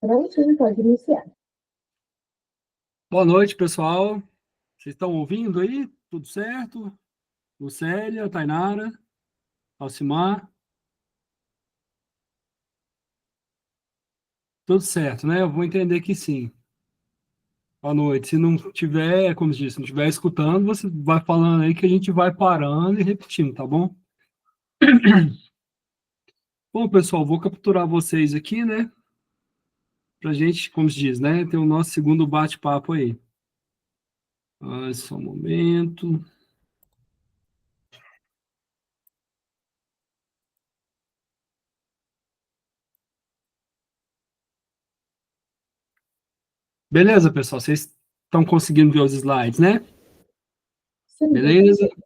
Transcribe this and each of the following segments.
Prontinho, pode iniciar. Boa noite, pessoal. Vocês estão ouvindo aí? Tudo certo? Lucélia, Tainara, Alcimar? Tudo certo, né? Eu vou entender que sim. Boa noite. Se não tiver, como disse, se não estiver escutando, você vai falando aí que a gente vai parando e repetindo, tá bom? Bom, pessoal, vou capturar vocês aqui, né? Pra gente, como se diz, né? Ter o nosso segundo bate-papo aí. Só um momento. Beleza, pessoal? Vocês estão conseguindo ver os slides, né? Sim, já Beleza? consegui.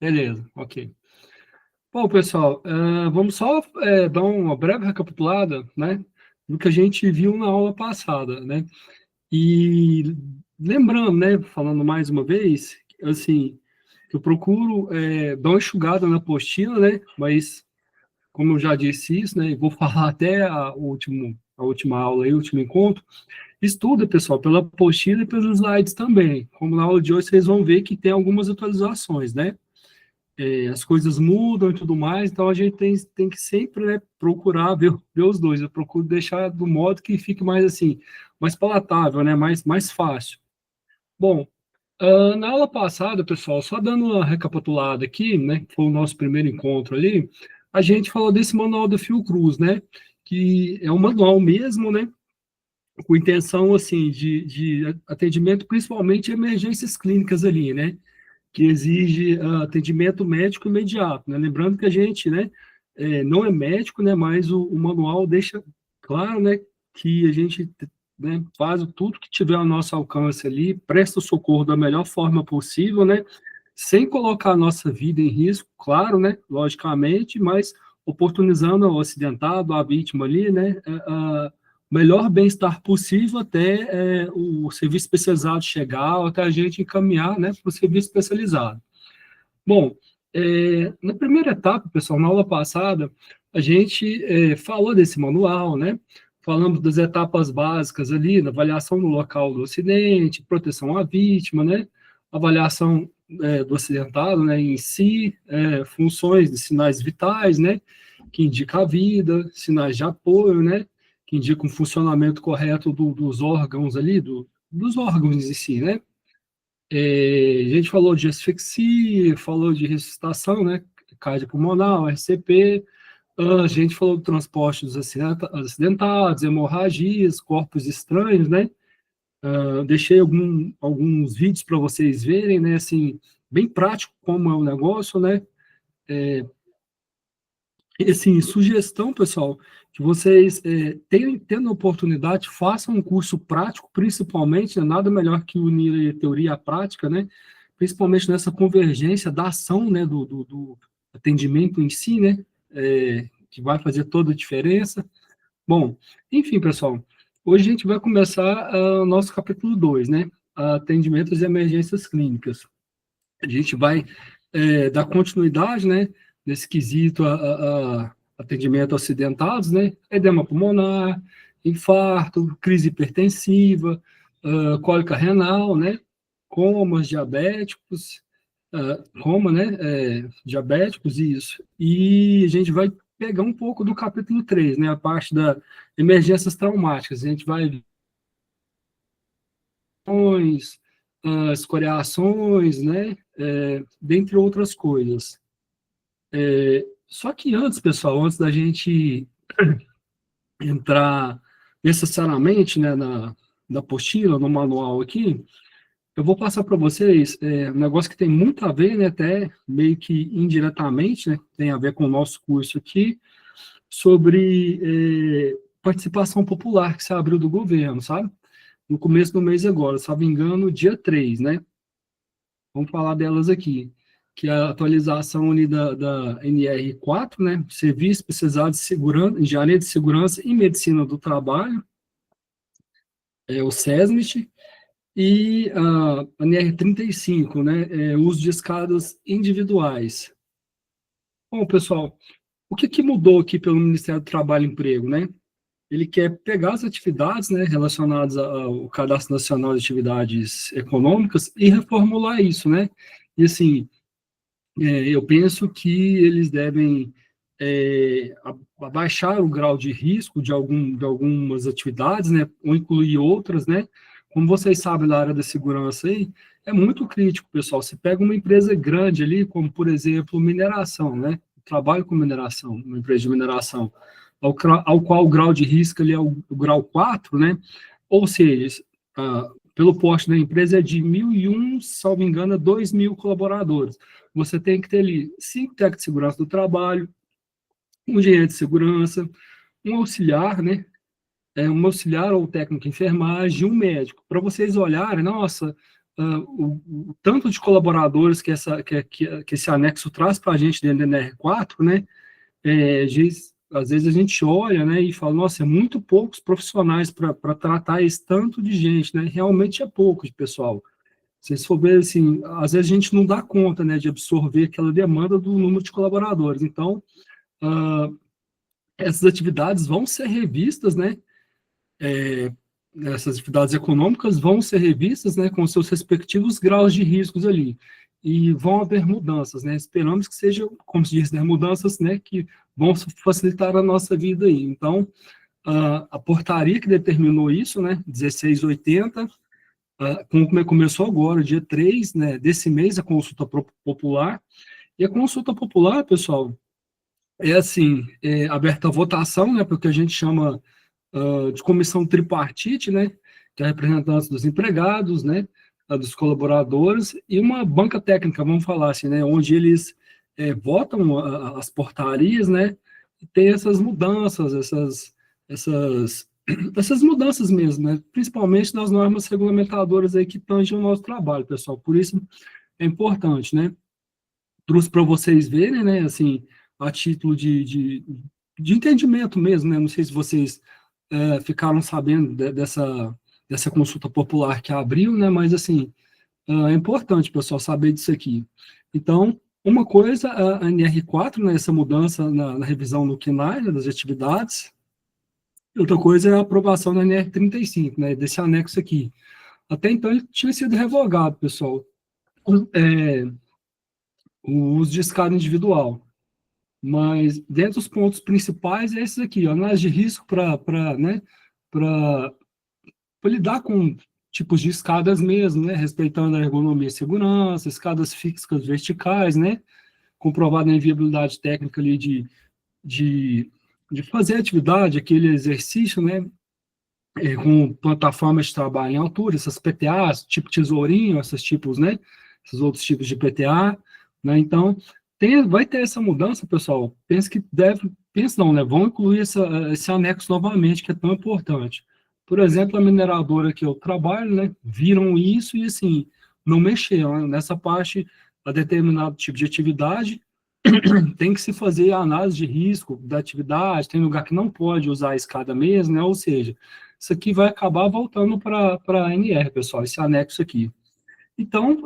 Beleza, ok. Bom, pessoal, vamos só dar uma breve recapitulada, né, do que a gente viu na aula passada, né? E lembrando, né, falando mais uma vez, assim, que eu procuro dar uma enxugada na apostila, né? Mas, como eu já disse isso, né, e vou falar até a última aula e o último encontro, estuda, pessoal, pela apostila e pelos slides também. Como na aula de hoje vocês vão ver que tem algumas atualizações, né? As coisas mudam e tudo mais, então a gente tem que sempre, né, procurar ver os dois. Eu procuro deixar do modo que fique mais assim, mais palatável, né, mais fácil. Bom, na aula passada, pessoal, só dando uma recapitulada aqui, né, que foi o nosso primeiro encontro ali, a gente falou desse manual da Fiocruz, né, que é um manual mesmo, né, com intenção, assim, de atendimento, principalmente emergências clínicas ali, né, que exige atendimento médico imediato, né? Lembrando que a gente, né, não é médico, né, mas o manual deixa claro, né, que a gente, né, faz tudo que tiver ao nosso alcance ali, presta o socorro da melhor forma possível, né, sem colocar a nossa vida em risco, claro, né, logicamente, mas oportunizando ao acidentado, à vítima ali, né, melhor bem-estar possível até o serviço especializado chegar, ou até a gente encaminhar, né, para o serviço especializado. Bom, na primeira etapa, pessoal, na aula passada, a gente falou desse manual, né? Falamos das etapas básicas ali, na avaliação no local do acidente, proteção à vítima, né? Avaliação do acidentado, né, em si, funções de sinais vitais, né? Que indica a vida, sinais de apoio, né? Que indicam o funcionamento correto dos órgãos ali, dos órgãos em si, né? A gente falou de asfixia, falou de ressuscitação, né? Cardiopulmonar, RCP, a gente falou do transporte dos acidentados, hemorragias, corpos estranhos, né? Deixei alguns vídeos para vocês verem, né? Assim, bem prático como é o negócio, né? E, assim, sugestão, pessoal, que vocês tendo a oportunidade, façam um curso prático, principalmente, né, nada melhor que unir a teoria à prática, né? Principalmente nessa convergência da ação, né, do atendimento em si, né? Que vai fazer toda a diferença. Bom, enfim, pessoal, hoje a gente vai começar o nosso capítulo 2, né? Atendimentos e emergências clínicas. A gente vai dar continuidade, né, nesse quesito a atendimento acidentados, né, edema pulmonar, infarto, crise hipertensiva, cólica renal, né, comas diabéticos, coma, né, diabéticos, isso. E a gente vai pegar um pouco do capítulo 3, né, a parte da emergências traumáticas. A gente vai escoriações, né, dentre outras coisas. Só que antes, pessoal, antes da gente entrar necessariamente, né, na apostila, no manual aqui, eu vou passar para vocês um negócio que tem muito a ver, né, até meio que indiretamente, né, tem a ver com o nosso curso aqui, sobre participação popular que se abriu do governo, sabe? No começo do mês agora, se não me engano, dia 3, né? Vamos falar delas aqui, que é a atualização ali da NR4, né, Serviço Especializado de Segurança, Engenharia de Segurança e Medicina do Trabalho, o SESMIT, e a NR35, né, uso de escadas individuais. Bom, pessoal, o que mudou aqui pelo Ministério do Trabalho e Emprego, né? ele quer pegar as atividades, né, relacionadas ao Cadastro Nacional de Atividades Econômicas e reformular isso, né? E assim, eu penso que eles devem abaixar o grau de risco de algumas atividades, né, ou incluir outras, né? Como vocês sabem, na área da segurança aí, é muito crítico, pessoal. Você pega uma empresa grande ali, como, por exemplo, mineração, né? Trabalho com mineração, uma empresa de mineração, ao qual o grau de risco ali é o grau 4, né? Ou seja, pelo porte da empresa é de 1.001, salvo engano, a 2.000 colaboradores. Você tem que ter ali 5 técnicos de segurança do trabalho, um engenheiro de segurança, um auxiliar, né? Um auxiliar ou técnico de enfermagem, um médico. Para vocês olharem, nossa, o tanto de colaboradores que esse anexo traz para a gente dentro do NR4, né? Às vezes a gente olha, né, e fala, nossa, é muito poucos profissionais para tratar esse tanto de gente, né? Realmente é pouco, pessoal. Se vocês for ver, assim, às vezes a gente não dá conta, né, de absorver aquela demanda do número de colaboradores. Então, uh, essas atividades vão ser revistas, né, essas atividades econômicas vão ser revistas, né, com seus respectivos graus de riscos ali. E vão haver mudanças, né? Esperamos que sejam, como se diz, né, mudanças, né, que vão facilitar a nossa vida aí. Então, a portaria que determinou isso, né, 1680, como começou agora, dia 3, né, desse mês, a consulta popular. E a consulta popular, pessoal, é assim, aberta a votação, né, porque a gente chama de comissão tripartite, né, que é representantes dos empregados, né, dos colaboradores, e uma banca técnica, vamos falar assim, né, onde eles votam as portarias, né, e tem essas mudanças, essas, essas mudanças mesmo, né, principalmente nas normas regulamentadoras aí que tangem o nosso trabalho, pessoal. Por isso é importante, né, trouxe para vocês verem, né, assim, a título de entendimento mesmo, né, não sei se vocês ficaram sabendo dessa consulta popular que abriu, né, mas, assim, é importante, pessoal, saber disso aqui. Então, uma coisa, a NR4, né, essa mudança na revisão no KNAI, né, das atividades, outra coisa é a aprovação da NR35, né, desse anexo aqui. Até então, ele tinha sido revogado, pessoal, é, o uso de escada individual. Mas, dentre os pontos principais, é esses aqui, ó, análise de risco para né, lidar com tipos de escadas mesmo, né, respeitando a ergonomia e segurança, escadas fixas verticais, né, comprovada a inviabilidade técnica ali de, de fazer atividade, aquele exercício, né, com plataformas de trabalho em altura, essas PTAs, tipo tesourinho, esses tipos, né, esses outros tipos de PTA, né, então, vai ter essa mudança, pessoal, pensa não, né, vão incluir esse anexo novamente, que é tão importante. Por exemplo, a mineradora que eu trabalho, né, viram isso e, assim, não mexeram, né, nessa parte, a determinado tipo de atividade, tem que se fazer a análise de risco da atividade, tem lugar que não pode usar a escada mesmo, né? Ou seja, isso aqui vai acabar voltando para a NR, pessoal, esse anexo aqui. Então,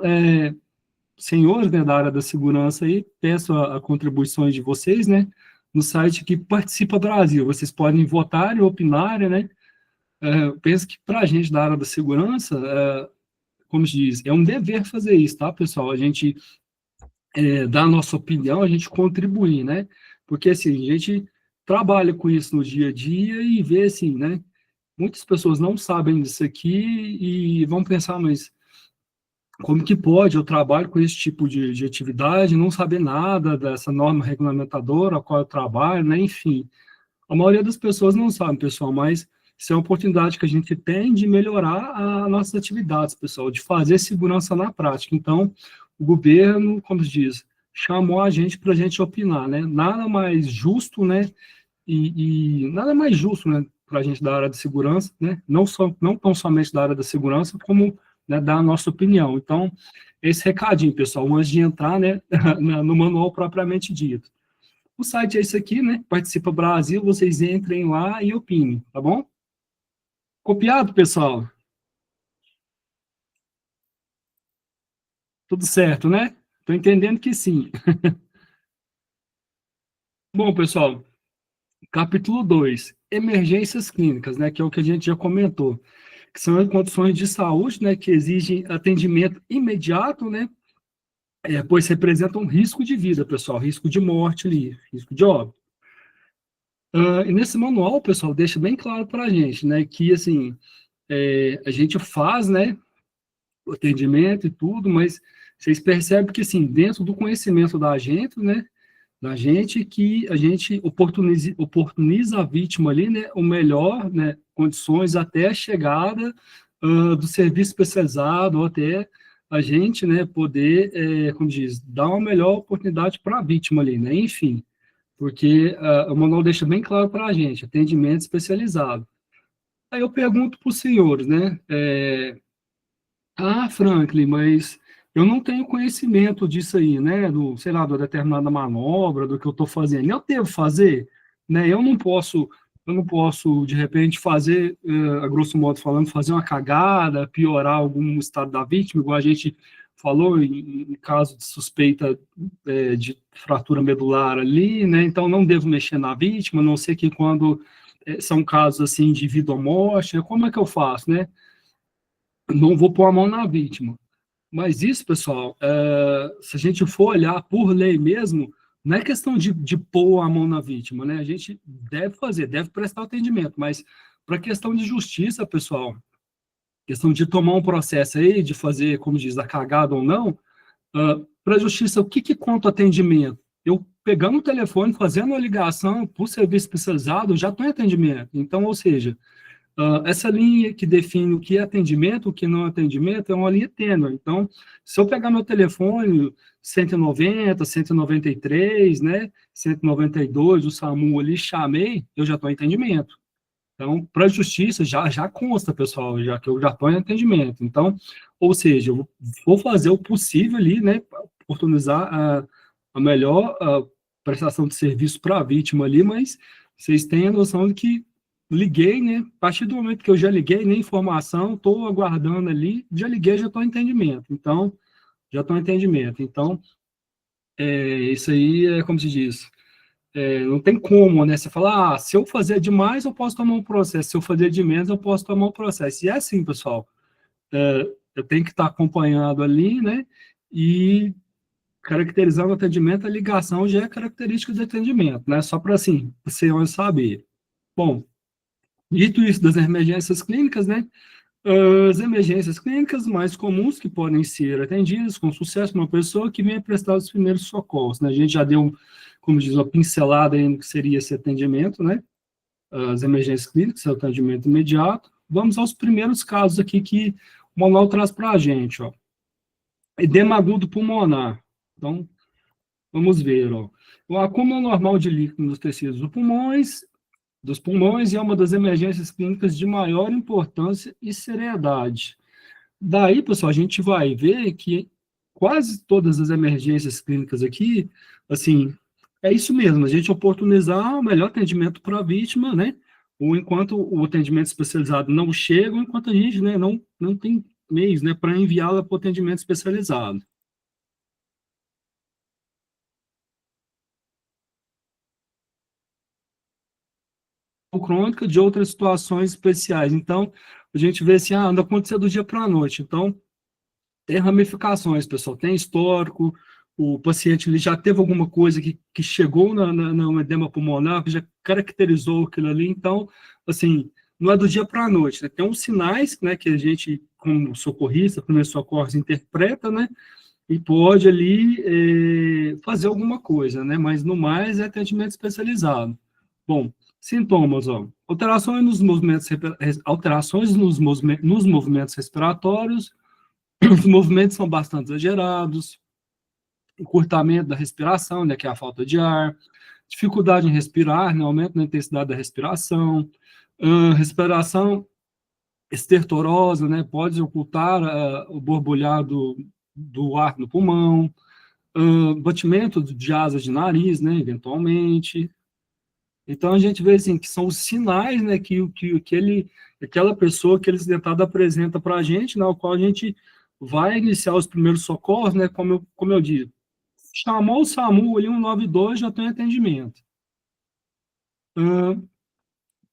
senhores, né, da área da segurança aí, peço a contribuições de vocês, né, no site que Participa Brasil. Vocês podem votar e opinar, né? Penso que para a gente da área da segurança, como se diz, é um dever fazer isso, tá, pessoal? A gente dar a nossa opinião, a gente contribuir, né? Porque, assim, a gente trabalha com isso no dia a dia e vê, assim, né? Muitas pessoas não sabem disso aqui e vão pensar, mas como que pode eu trabalho com esse tipo de atividade, não saber nada dessa norma regulamentadora a qual eu trabalho, né? Enfim, a maioria das pessoas não sabe, pessoal, mas isso é uma oportunidade que a gente tem de melhorar as nossas atividades, pessoal, de fazer segurança na prática. Então, o governo, como se diz, chamou a gente para a gente opinar, né? Nada mais justo, né? E nada mais justo, né? Para a gente da área de segurança, né? Não tão somente da área da segurança, como, né, dar a nossa opinião. Então, esse recadinho, pessoal, antes de entrar, né, no manual propriamente dito. O site é esse aqui, né? Participa Brasil, vocês entrem lá e opinem, tá bom? Copiado, pessoal? Tudo certo, né? Estou entendendo que sim. Bom, pessoal, Capítulo 2, emergências clínicas, né, que é o que a gente já comentou, que são as condições de saúde, né, que exigem atendimento imediato, né, pois representam um risco de vida, pessoal, risco de morte ali, risco de óbito. E nesse manual, pessoal, deixa bem claro para a gente, né, que, assim, a gente faz, né, o atendimento e tudo, mas vocês percebem que, assim, dentro do conhecimento da gente que a gente oportuniza a vítima ali, né, o melhor, né, condições até a chegada do serviço especializado, ou até a gente, né, poder, como diz, dar uma melhor oportunidade para a vítima ali, né, enfim, porque o manual deixa bem claro para a gente, atendimento especializado. Aí eu pergunto para os senhores, né, Franklin, mas eu não tenho conhecimento disso aí, né? Do, sei lá, da determinada manobra, do que eu estou fazendo. Eu devo fazer, né? Eu não posso, de repente, fazer, a grosso modo falando, fazer uma cagada, piorar algum estado da vítima, igual a gente falou em caso de suspeita de fratura medular ali, né? Então não devo mexer na vítima, a não ser que quando são casos assim de vida ou morte, como é que eu faço, né? Não vou pôr a mão na vítima. Mas isso, pessoal, se a gente for olhar por lei mesmo, não é questão de pôr a mão na vítima, né? A gente deve fazer, deve prestar atendimento, mas para questão de justiça, pessoal, questão de tomar um processo aí, de fazer, como diz, a cagada ou não, para a justiça, o que conta o atendimento? Eu pegando o telefone, fazendo a ligação para o serviço especializado, já estou em atendimento. Então, ou seja, essa linha que define o que é atendimento, o que não é atendimento, é uma linha tênue. Então, se eu pegar meu telefone, 190, 193, né, 192, o SAMU ali, chamei, eu já estou em atendimento. Então, para a justiça, já consta, pessoal, já que eu já estou em atendimento. Então, ou seja, eu vou fazer o possível ali, né, para oportunizar a melhor prestação de serviço para a vítima ali, mas vocês têm a noção de que liguei, né, a partir do momento que eu já liguei, nem informação, estou aguardando ali, já liguei, já estou em entendimento. Então, já estou em entendimento. Então, isso aí é como se diz, não tem como, né? Você fala, se eu fazer demais, eu posso tomar um processo, se eu fazer de menos, eu posso tomar um processo. E é assim, pessoal, eu tenho que estar acompanhado ali, né? E caracterizando o atendimento, a ligação já é característica de atendimento, né? Só para, assim, você saber. Bom, dito isso das emergências clínicas, né? As emergências clínicas mais comuns que podem ser atendidas com sucesso por uma pessoa que venha prestar os primeiros socorros, né? A gente já deu, como diz, uma pincelada aí no que seria esse atendimento, né? As emergências clínicas, o atendimento imediato. Vamos aos primeiros casos aqui que o manual traz para a gente, ó. Edema agudo pulmonar. Então, vamos ver, ó. O acúmulo normal de líquido nos tecidos dos pulmões e é uma das emergências clínicas de maior importância e seriedade. Daí, pessoal, a gente vai ver que quase todas as emergências clínicas aqui, assim, é isso mesmo, a gente oportunizar o melhor atendimento para a vítima, né? Ou enquanto o atendimento especializado não chega, ou enquanto a gente, né, não tem meios, né, para enviá-la para o atendimento especializado. Ou crônica de outras situações especiais. Então, a gente vê assim, não aconteceu do dia para a noite. Então, tem ramificações, pessoal, tem histórico, o paciente ele já teve alguma coisa que chegou no edema pulmonar, que já caracterizou aquilo ali, então, assim, não é do dia para a noite, né? Tem uns sinais, né, que a gente, como socorrista, primeiros socorros, interpreta, né, e pode ali fazer alguma coisa, né, mas no mais é atendimento especializado. Bom, sintomas, ó, alterações nos movimentos respiratórios, os movimentos são bastante exagerados, encurtamento da respiração, né, que é a falta de ar, dificuldade em respirar, né, aumento na intensidade da respiração, respiração estertorosa, né, pode ocultar o borbulhar do ar no pulmão, batimento de asas de nariz, né, eventualmente. Então, a gente vê assim, que são os sinais, né, aquela pessoa, aquele acidentado apresenta para a gente, na qual a gente vai iniciar os primeiros socorros, né, como eu disse. Chamou o SAMU ali, 192, já tem atendimento. Ah,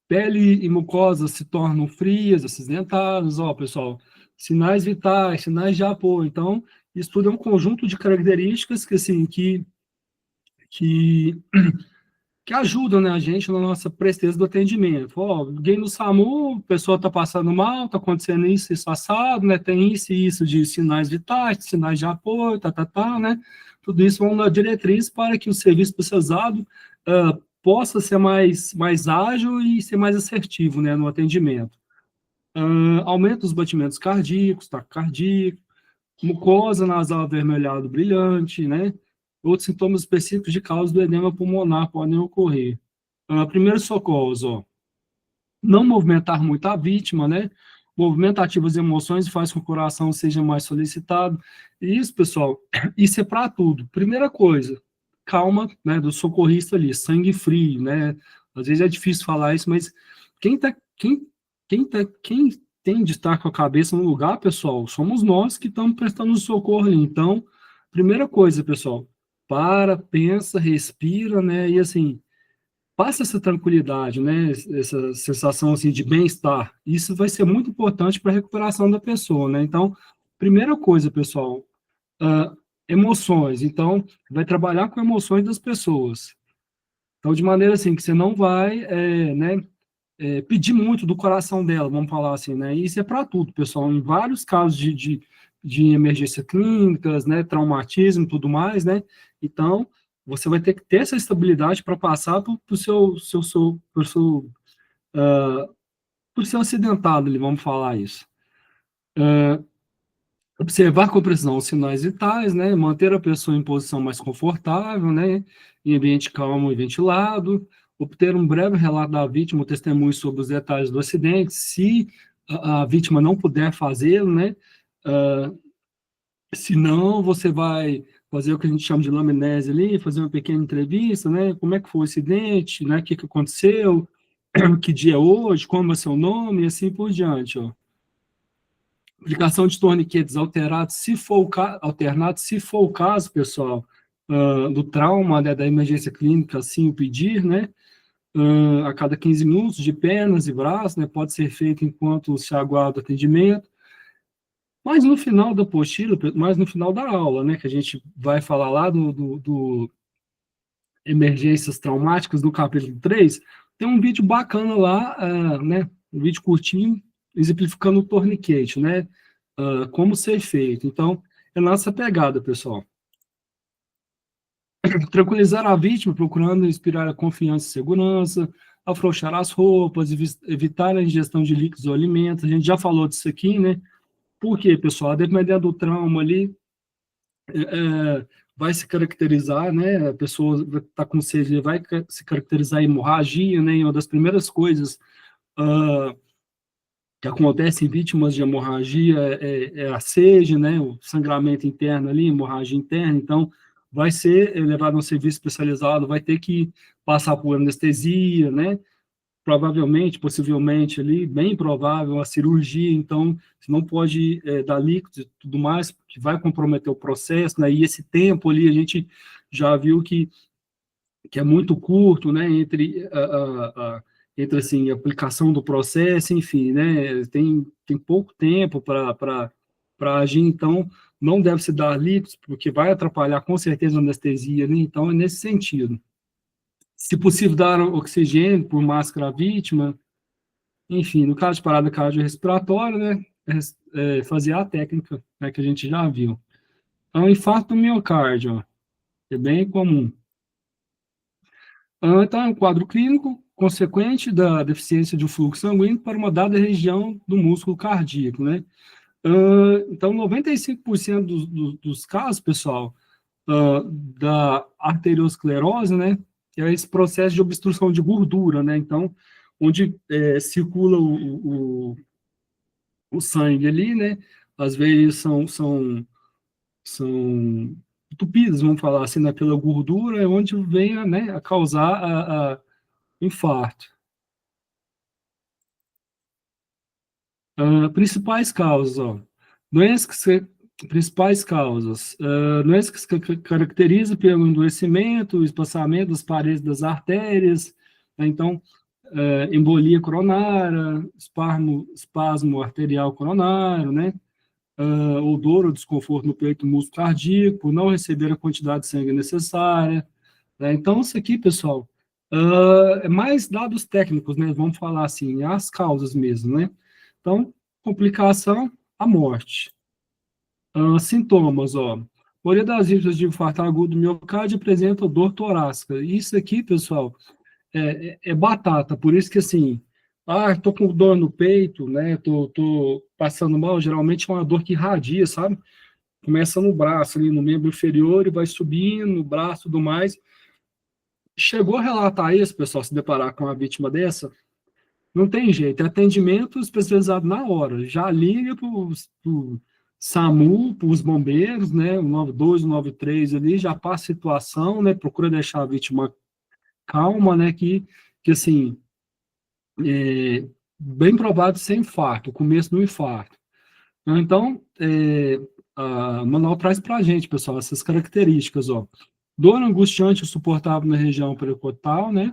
pele e mucosa se tornam frias, acinzentadas, ó, pessoal, sinais vitais, sinais de apoio. Então, isso tudo é um conjunto de características que, assim, que que ajudam, né, a gente na nossa presteza do atendimento. Ó, liguei no SAMU, a pessoa está passando mal, está acontecendo isso assado, né, tem isso e isso de sinais vitais, de sinais de apoio, né, tudo isso vão na diretriz para que o serviço especializado possa ser mais ágil e ser mais assertivo, né, no atendimento. Aumenta os batimentos cardíacos, taquicardia, mucosa nasal avermelhado brilhante, né? Outros sintomas específicos de causa do edema pulmonar podem ocorrer. Primeiros socorros, ó. Não movimentar muito a vítima, né? Movimento ativa as emoções e faz com que o coração seja mais solicitado. E isso, pessoal, isso é para tudo. Primeira coisa, calma, né, do socorrista ali, sangue frio, né? Às vezes é difícil falar isso, mas quem tá, quem tem de estar com a cabeça no lugar, pessoal, somos nós que estamos prestando socorro ali. Então, primeira coisa, pessoal, para, pensa, respira, né? E assim, passa essa tranquilidade, né? Essa sensação assim de bem-estar. Isso vai ser muito importante para a recuperação da pessoa, né? Então, primeira coisa, pessoal, uh, emoções. Então, vai trabalhar com emoções das pessoas. Então, de maneira assim que você não vai, né? Pedir muito do coração dela, vamos falar assim, né? E isso é para tudo, pessoal. Em vários casos de emergência clínicas, né? Traumatismo e tudo mais, né? Então, você vai ter que ter essa estabilidade para passar para o seu acidentado, ali, vamos falar isso. Observar com precisão os sinais vitais, né? Manter a pessoa em posição mais confortável, né? Em ambiente calmo e ventilado. Obter um breve relato da vítima, o testemunho sobre os detalhes do acidente, se a vítima não puder fazê-lo, né? Uh, Se não, você vai fazer o que a gente chama de anamnese ali, fazer uma pequena entrevista, né? Como é que foi o acidente, né? O que aconteceu, que dia é hoje, como é seu nome, e assim por diante, ó. Aplicação de torniquetes alterados, se for o caso, pessoal, do trauma, né, da emergência clínica, assim o pedir, né, a cada 15 minutos, de pernas e braços, né, pode ser feito enquanto se aguarda o atendimento, mas no final da apostila, mas no final da aula, né, que a gente vai falar lá do emergências traumáticas, no capítulo 3, tem um vídeo bacana lá, né, um vídeo curtinho, exemplificando o torniquete, né, como ser feito. Então, é nossa pegada, pessoal. Tranquilizar a vítima, procurando inspirar a confiança e segurança, afrouxar as roupas, evitar a ingestão de líquidos ou alimentos. A gente já falou disso aqui, né? Por quê, pessoal? Dependendo do trauma ali, vai se caracterizar, né? A pessoa está com sede, vai se caracterizar a hemorragia, né? E uma das primeiras coisas que acontece em vítimas de hemorragia é a sede, né, o sangramento interno ali, hemorragia interna, então vai ser levado a um serviço especializado, vai ter que passar por anestesia, né, provavelmente, possivelmente ali, bem provável, a cirurgia, então você não pode dar líquidos e tudo mais, que vai comprometer o processo, né, e esse tempo ali a gente já viu que é muito curto, né, entre assim, a aplicação do processo, enfim, né, tem pouco tempo para agir, então não deve se dar líquidos, porque vai atrapalhar com certeza a anestesia, né, então é nesse sentido. Se possível, dar oxigênio por máscara à vítima, enfim, no caso de parada cardiorrespiratória, né, fazer a técnica, né, que a gente já viu. Então, infarto do miocárdio, ó, é bem comum. Então, é um quadro clínico consequente da deficiência de um fluxo sanguíneo para uma dada região do músculo cardíaco, né? Então, 95% dos casos, pessoal, da arteriosclerose, né, é esse processo de obstrução de gordura, né? Então, onde circula o sangue ali, né? Às vezes são entupidas, vamos falar assim, né, pela gordura, é onde vem né, a causar infarto. Principais causas, ó. Doenças que se, principais causas. Doenças que se caracterizam pelo endurecimento, espaçamento das paredes das artérias, né? Então, embolia coronária, espasmo arterial coronário, né? Odor ou desconforto no peito, músculo cardíaco, não receber a quantidade de sangue necessária, né? Então, isso aqui, pessoal, é mais dados técnicos, né? Vamos falar assim, as causas mesmo, né? Então, complicação, a morte. Sintomas, ó. A maioria das vítimas de infarto agudo do miocárdio apresenta dor torácica. Isso aqui, pessoal, é batata. Por isso que, assim, tô com dor no peito, né? Tô passando mal. Geralmente é uma dor que irradia, sabe? Começa no braço, ali no membro inferior e vai subindo no braço e tudo mais. Chegou a relatar isso, pessoal, se deparar com uma vítima dessa? Não tem jeito, é atendimento especializado na hora. Já liga para o SAMU, para os bombeiros, né? O 92, o 93 ali, já passa a situação, né? Procura deixar a vítima calma, né? Que assim, bem provável ser infarto, o começo do infarto. Então, o manual traz para a gente, pessoal, essas características, ó. Dor angustiante suportável na região pericordial, né?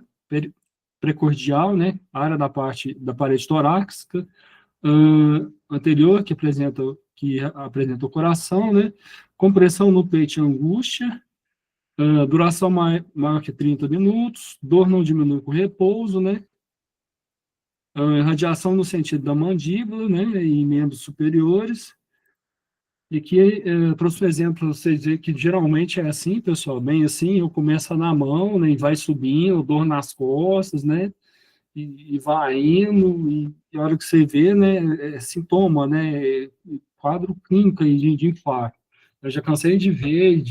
Precordial, né? Área da parede torácica, anterior, que apresenta o coração, né? Compressão no peito e angústia, duração maior que 30 minutos, dor não diminui com repouso, né? Radiação no sentido da mandíbula, né? E membros superiores. E que, trouxe um exemplo para vocês verem que geralmente é assim, pessoal, bem assim, eu começo na mão, né? E vai subindo, dor nas costas, né? E vai indo, e a hora que você vê, né, sintoma, né, quadro clínico aí de infarto. Eu já cansei de ver,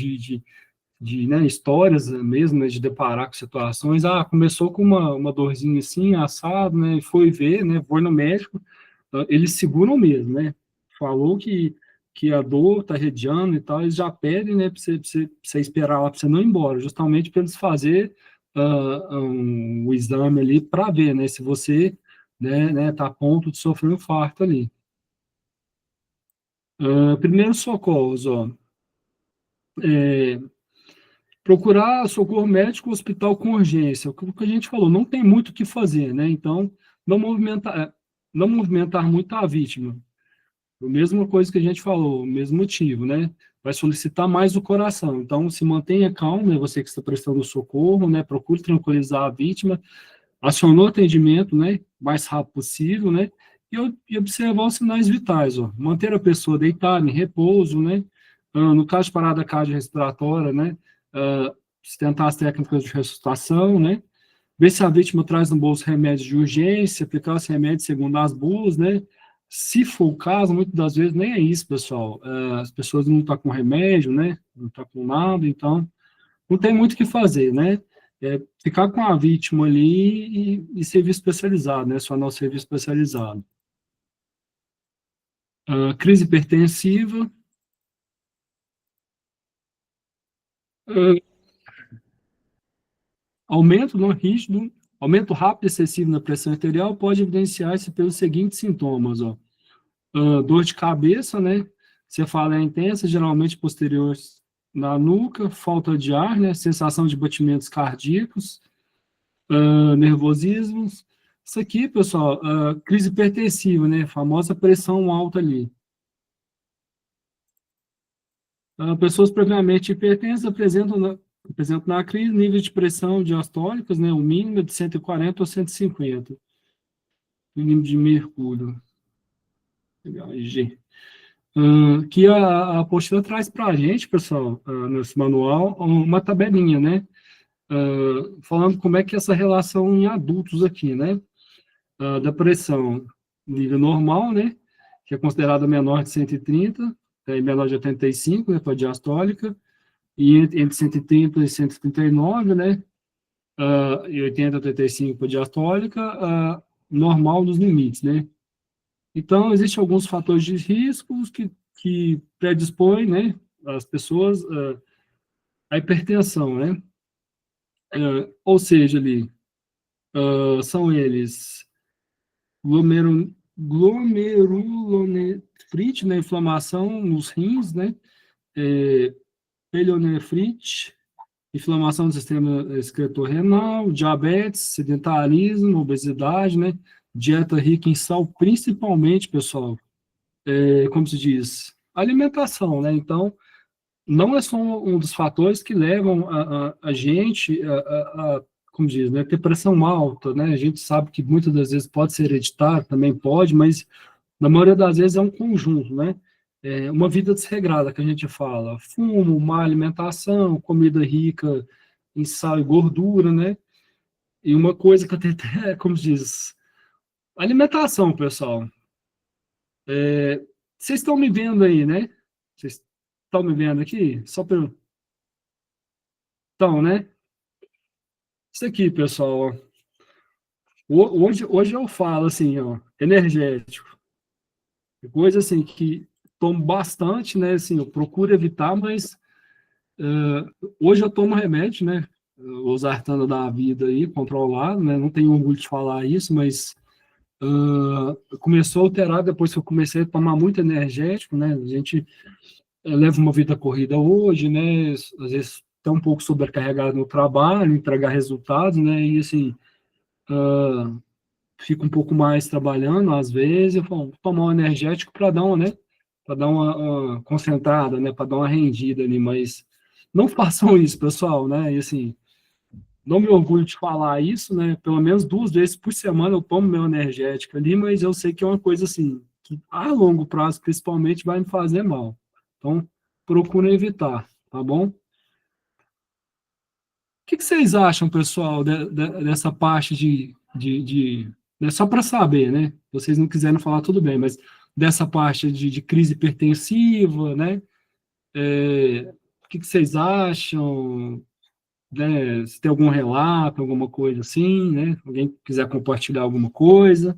né, histórias mesmo, né, de deparar com situações, começou com uma dorzinha assim, assado, né, e foi ver, né, foi no médico, eles seguram mesmo, né, falou que a dor tá rediando e tal, eles já pedem, né, para você esperar lá, para você não ir embora, justamente para eles fazer o exame ali para ver, né, se você, né, tá a ponto de sofrer um infarto ali. Primeiros socorros, ó, procurar socorro médico, hospital com urgência, o que a gente falou, não tem muito o que fazer, né, então, não movimentar muito a vítima, a mesma coisa que a gente falou, o mesmo motivo, né, vai solicitar mais o coração, então, se mantenha calmo, né, você que está prestando socorro, né, procure tranquilizar a vítima, acionou o atendimento, né, mais rápido possível, né, e observar os sinais vitais, ó, manter a pessoa deitada, em repouso, né, no caso de parada cardiorrespiratória, né, tentar as técnicas de ressuscitação, né, ver se a vítima traz no bolso remédios de urgência, aplicar os remédios segundo as bulas, né, se for o caso, muitas das vezes nem é isso, pessoal, as pessoas não estão com remédio, né, não estão com nada, então, não tem muito o que fazer, né? Ficar com a vítima ali e serviço especializado, né? Só nosso serviço especializado. Crise hipertensiva, uh, aumento no rígido, aumento rápido e excessivo na pressão arterial pode evidenciar-se pelos seguintes sintomas, ó. Dor de cabeça, né? Cefaleia intensa, geralmente posterior na nuca, falta de ar, né? Sensação de batimentos cardíacos, nervosismos. Isso aqui, pessoal, crise hipertensiva, né? Famosa pressão alta ali. Pessoas previamente hipertensas apresentam na crise níveis de pressão diastólicas, né? O mínimo é de 140 ou 150 milímetros de mercúrio. G. Que a apostila traz para a gente, pessoal, nesse manual, uma tabelinha, né? Falando como é que é essa relação em adultos aqui, né? Da pressão nível normal, né, que é considerada menor de 130, e menor de 85, né, para diastólica, e entre 130 e 139, né, e 80 a 85 para diastólica, normal nos limites, né. Então, existem alguns fatores de riscos que predispõem, né, as pessoas à hipertensão, né, ou seja, ali, são eles glomerulonefrite, né, inflamação nos rins, né, pelionefrite, inflamação do sistema excretor renal, diabetes, sedentarismo, obesidade, né? Dieta rica em sal, principalmente, pessoal, como se diz, alimentação, né? Então, não é só um dos fatores que levam a gente como diz, né, ter pressão alta, né? A gente sabe que muitas das vezes pode ser hereditário, também pode, mas na maioria das vezes é um conjunto, né? Uma vida desregrada que a gente fala, fumo, má alimentação, comida rica em sal e gordura, né? E uma coisa que eu tenho até, como se diz, alimentação, pessoal. Vocês estão me vendo aí, né? Vocês estão me vendo aqui? Só para. Então, né? Isso aqui, pessoal. Hoje eu falo assim, ó, energético. Coisa assim que tomo bastante, né? Assim, eu procuro evitar, mas hoje eu tomo remédio, né? O Zartana da vida aí, controlado, né? Não tenho orgulho de falar isso, mas começou a alterar depois que eu comecei a tomar muito energético, né? A gente leva uma vida corrida hoje, né? Às vezes está um pouco sobrecarregado no trabalho, entregar resultados, né? E assim, fico um pouco mais trabalhando, às vezes, eu falo, vou tomar um energético para dar uma, né? Para dar uma concentrada, né? Para dar uma rendida ali, mas não façam isso, pessoal, né? E assim, não me orgulho de falar isso, né? Pelo menos 2 vezes por semana eu tomo meu energético ali, mas eu sei que é uma coisa assim, que a longo prazo, principalmente, vai me fazer mal. Então, procura evitar, tá bom? O que vocês acham, pessoal, dessa parte né, só para saber, né? Se vocês não quiserem falar, tudo bem, mas dessa parte de crise hipertensiva, né? O que vocês acham? Né, se tem algum relato, alguma coisa assim, né? Alguém quiser compartilhar alguma coisa,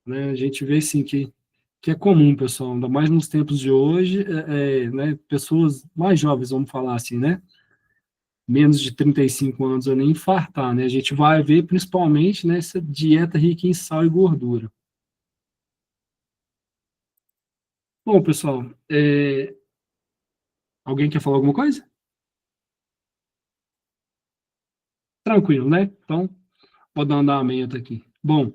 né? A gente vê sim que é comum, pessoal, ainda mais nos tempos de hoje, né? Pessoas mais jovens, vamos falar assim, né? Menos de 35 anos ou nem infartar, né? A gente vai ver principalmente nessa dieta rica em sal e gordura. Bom, pessoal, alguém quer falar alguma coisa? Tranquilo, né? Então, vou dar um andamento aqui. Bom,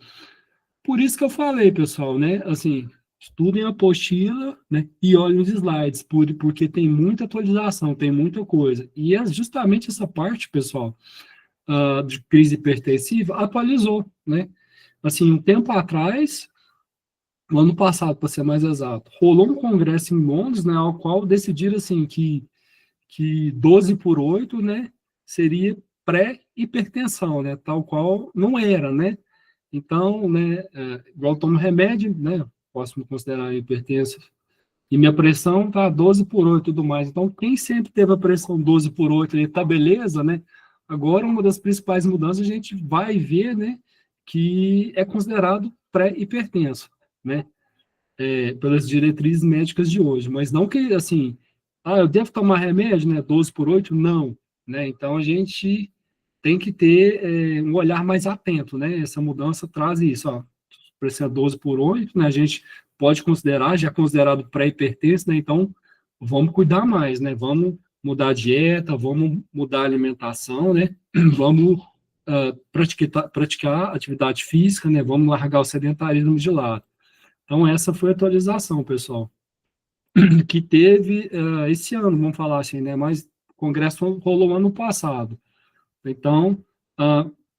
por isso que eu falei, pessoal, né? Assim, estudem a apostila, né? E olhem os slides, porque tem muita atualização, tem muita coisa. E é justamente essa parte, pessoal, de crise hipertensiva, atualizou, né? Assim, um tempo atrás, no ano passado, para ser mais exato, rolou um congresso em Londres, né? Ao qual decidiram, assim, que 12 por 8, né? Seria pré-hipertensão, né? Tal qual não era, né? Então, né, igual eu tomo remédio, né, posso me considerar hipertenso, e minha pressão tá 12 por 8 e tudo mais. Então, quem sempre teve a pressão 12 por 8, ele tá beleza, né? Agora, uma das principais mudanças, a gente vai ver, né, que é considerado pré-hipertenso, né, pelas diretrizes médicas de hoje. Mas não que, assim, eu devo tomar remédio, né, 12 por 8? Não, né? Então, a gente tem que ter um olhar mais atento, né? Essa mudança traz isso, ó, pressão 12 por 8, né? A gente pode considerar, já é considerado pré-hipertenso, né? Então, vamos cuidar mais, né? Vamos mudar a dieta, vamos mudar a alimentação, né? Vamos praticar atividade física, né? Vamos largar o sedentarismo de lado. Então, essa foi a atualização, pessoal, que teve esse ano, vamos falar assim, né? Mas o congresso rolou ano passado. Então,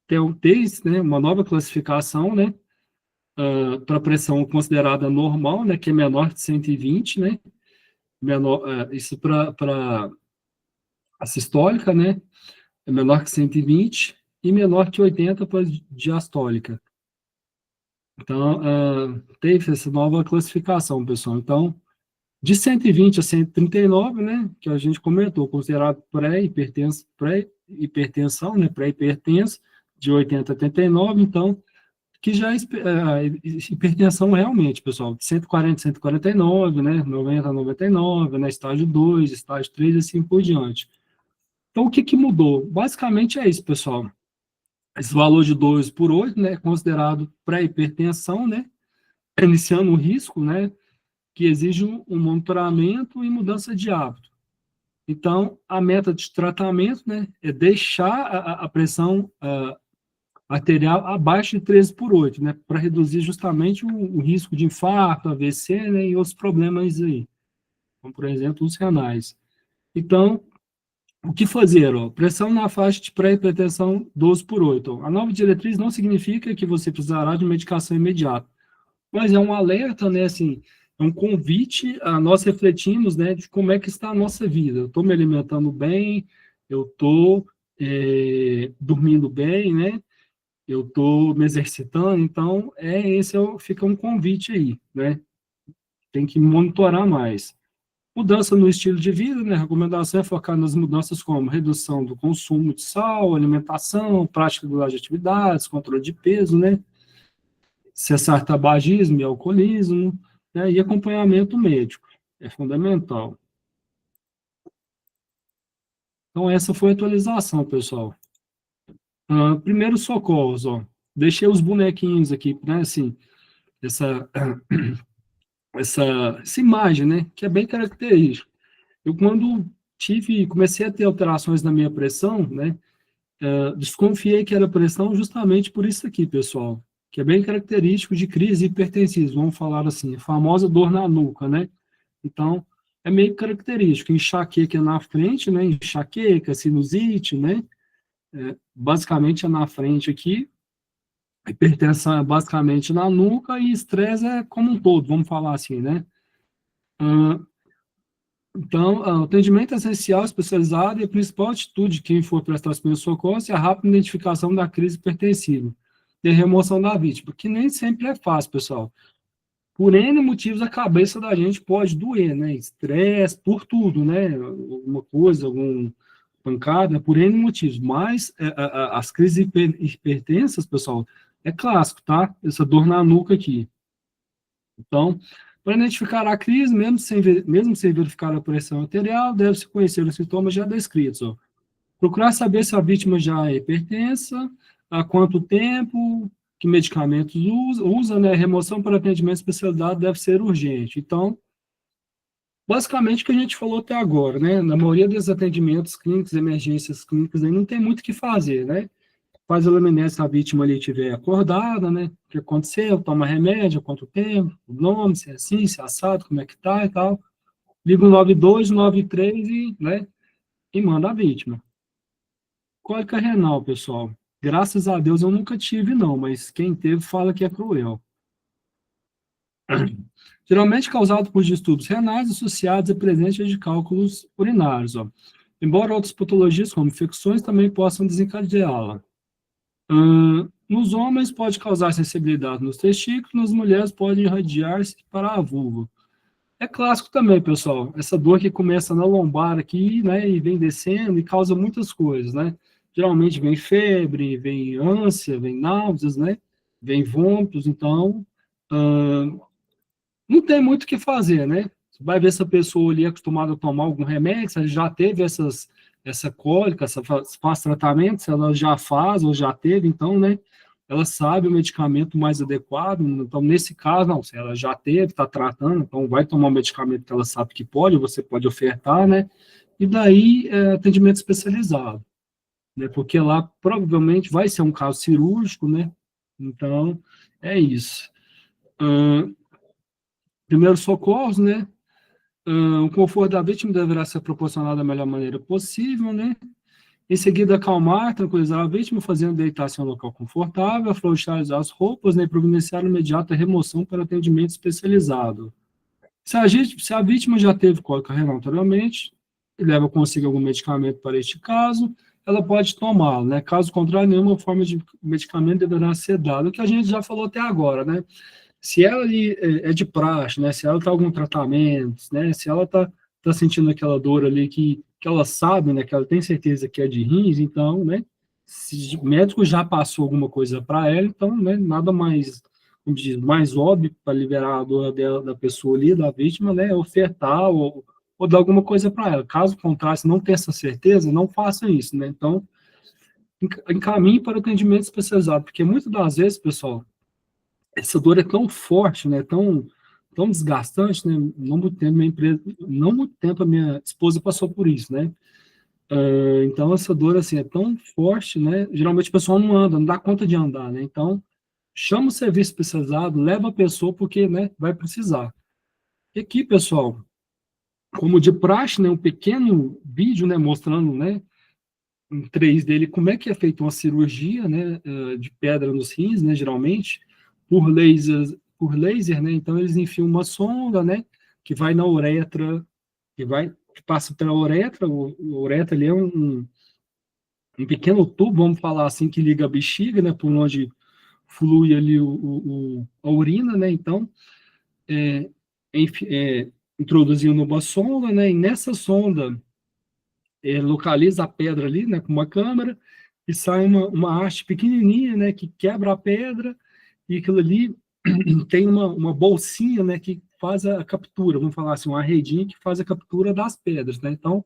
tem né, uma nova classificação, né, para pressão considerada normal, né, que é menor de 120, né, isso para a sistólica, né, é menor que 120 e menor que 80 para diastólica. Então, teve essa nova classificação, pessoal. Então, de 120 a 139, né, que a gente comentou, considerado pré-hipertensão, né, pré-hipertenso, de 80 a 89, então, que já é hipertensão realmente, pessoal, de 140 a 149, né, 90 a 99, né, estágio 2, estágio 3 e assim por diante. Então, o que mudou? Basicamente é isso, pessoal. Esse valor de 2 por 8, né, é considerado pré-hipertensão, né, iniciando o risco, né, que exige um monitoramento e mudança de hábito. Então, a meta de tratamento, né, é deixar a pressão arterial abaixo de 13/8, né, para reduzir justamente o risco de infarto, AVC, né, e outros problemas aí, como, por exemplo, os renais. Então, o que fazer? Ó? Pressão na faixa de pré-hipertensão 12/8. Ó. A nova diretriz não significa que você precisará de medicação imediata, mas é um alerta, né, assim, é um convite a nós refletirmos, né, de como é que está a nossa vida. Eu estou me alimentando bem, eu estou dormindo bem, né, eu estou me exercitando, então, fica um convite aí, né, tem que monitorar mais. Mudança no estilo de vida, né? A recomendação é focar nas mudanças como redução do consumo de sal, alimentação, prática de atividades, controle de peso, né? Cessar tabagismo e alcoolismo, né? E acompanhamento médico. É fundamental. Então, essa foi a atualização, pessoal. Primeiro socorros, ó. Deixei os bonequinhos aqui, né? Assim, essa, essa imagem, né? Que é bem característica. Eu, quando comecei a ter alterações na minha pressão, né? Desconfiei que era pressão justamente por isso aqui, pessoal, que é bem característico de crise hipertensiva, vamos falar assim, a famosa dor na nuca, né? Então, é meio característico, enxaqueca na frente, né? Enxaqueca, sinusite, né? Basicamente é na frente aqui, hipertensão é basicamente na nuca e estresse é como um todo, vamos falar assim, né? Então, o atendimento essencial, especializado, e a principal atitude de quem for prestar os primeiros socorros é a rápida identificação da crise hipertensiva e a remoção da vítima, que nem sempre é fácil, pessoal. Por N motivos, a cabeça da gente pode doer, né? Estresse, por tudo, né? Alguma coisa, alguma pancada, por N motivos. Mas as crises hipertensas, pessoal, é clássico, tá? Essa dor na nuca aqui. Então, para identificar a crise, mesmo sem verificar a pressão arterial, deve-se conhecer os sintomas já descritos. Ó. Procurar saber se a vítima já é hipertensa, há quanto tempo, que medicamentos usa, né? Remoção para atendimento especializado deve ser urgente. Então, basicamente o que a gente falou até agora, né? Na maioria dos atendimentos clínicos, emergências clínicas, aí não tem muito o que fazer, né? Faz a anamnese se a vítima ali estiver acordada, né? O que aconteceu, toma remédio, há quanto tempo, o nome, se é assim, se é assado, como é que tá e tal. Liga o 92, 93 né? E manda a vítima. Cólica renal, pessoal. Graças a Deus eu nunca tive, não, mas quem teve fala que é cruel. Geralmente causado por distúrbios renais associados à presença de cálculos urinários. Ó. Embora outras patologias, como infecções, também possam desencadeá-la. Nos homens pode causar sensibilidade nos testículos, nas mulheres pode irradiar-se para a vulva. É clássico também, pessoal, essa dor que começa na lombar aqui, né, e vem descendo e causa muitas coisas, né? Geralmente vem febre, vem ânsia, vem náuseas, né? Vem vômitos, então não tem muito o que fazer, né? Você vai ver se a pessoa ali é acostumada a tomar algum remédio, se ela já teve essa cólica, faz tratamento, se ela já faz ou já teve, então, né? Ela sabe o medicamento mais adequado. Então, nesse caso, não, se ela já teve, está tratando, então vai tomar o medicamento que ela sabe que pode, você pode ofertar, né? E daí, atendimento especializado, né? Porque lá provavelmente vai ser um caso cirúrgico, né? Então, é isso. Primeiros socorros, né? O conforto da vítima deverá ser proporcionado da melhor maneira possível, né? Em seguida, acalmar, tranquilizar a vítima, fazendo deitação em local confortável, afrouxar as roupas, né, e providenciar imediata remoção para atendimento especializado. Se a vítima já teve cólica renal anteriormente, e leva consigo algum medicamento para este caso, ela pode tomá-lo, né? Caso contrário, nenhuma forma de medicamento deverá ser dada, o que a gente já falou até agora, né? Se ela ali é de praxe, né? Se ela está algum tratamento, né? Se ela tá sentindo aquela dor ali que ela sabe, né? Que ela tem certeza que é de rins, então, né? Se o médico já passou alguma coisa para ela, então, né? Nada mais, como diz, mais óbvio para liberar a dor da pessoa ali, da vítima, né? Ofertar ou dar alguma coisa para ela. Caso contrário, se não tem essa certeza, não faça isso, né? Então, encaminhe para atendimento especializado, porque muitas das vezes, pessoal, essa dor é tão forte, né, tão tão desgastante, né? Não muito tempo a minha esposa passou por isso, né? Então, essa dor, assim, é tão forte, né? Geralmente o pessoal não anda, não dá conta de andar, né? Então, chama o serviço especializado, leva a pessoa, porque, né, vai precisar. E aqui, pessoal, como de praxe, né, um pequeno vídeo, né, mostrando, né, em 3 dele como é que é feita uma cirurgia, né, de pedra nos rins, né, geralmente, por laser, né, então eles enfiam uma sonda, né, que vai na uretra, que passa pela uretra, o uretra ali é um pequeno tubo, vamos falar assim, que liga a bexiga, né, por onde flui ali a urina, né, então, é, introduzindo uma sonda, né, e nessa sonda localiza a pedra ali, né, com uma câmera, e sai uma haste pequenininha, né, que quebra a pedra, e aquilo ali tem uma bolsinha, né, que faz a captura, vamos falar assim, uma redinha que faz a captura das pedras, né, então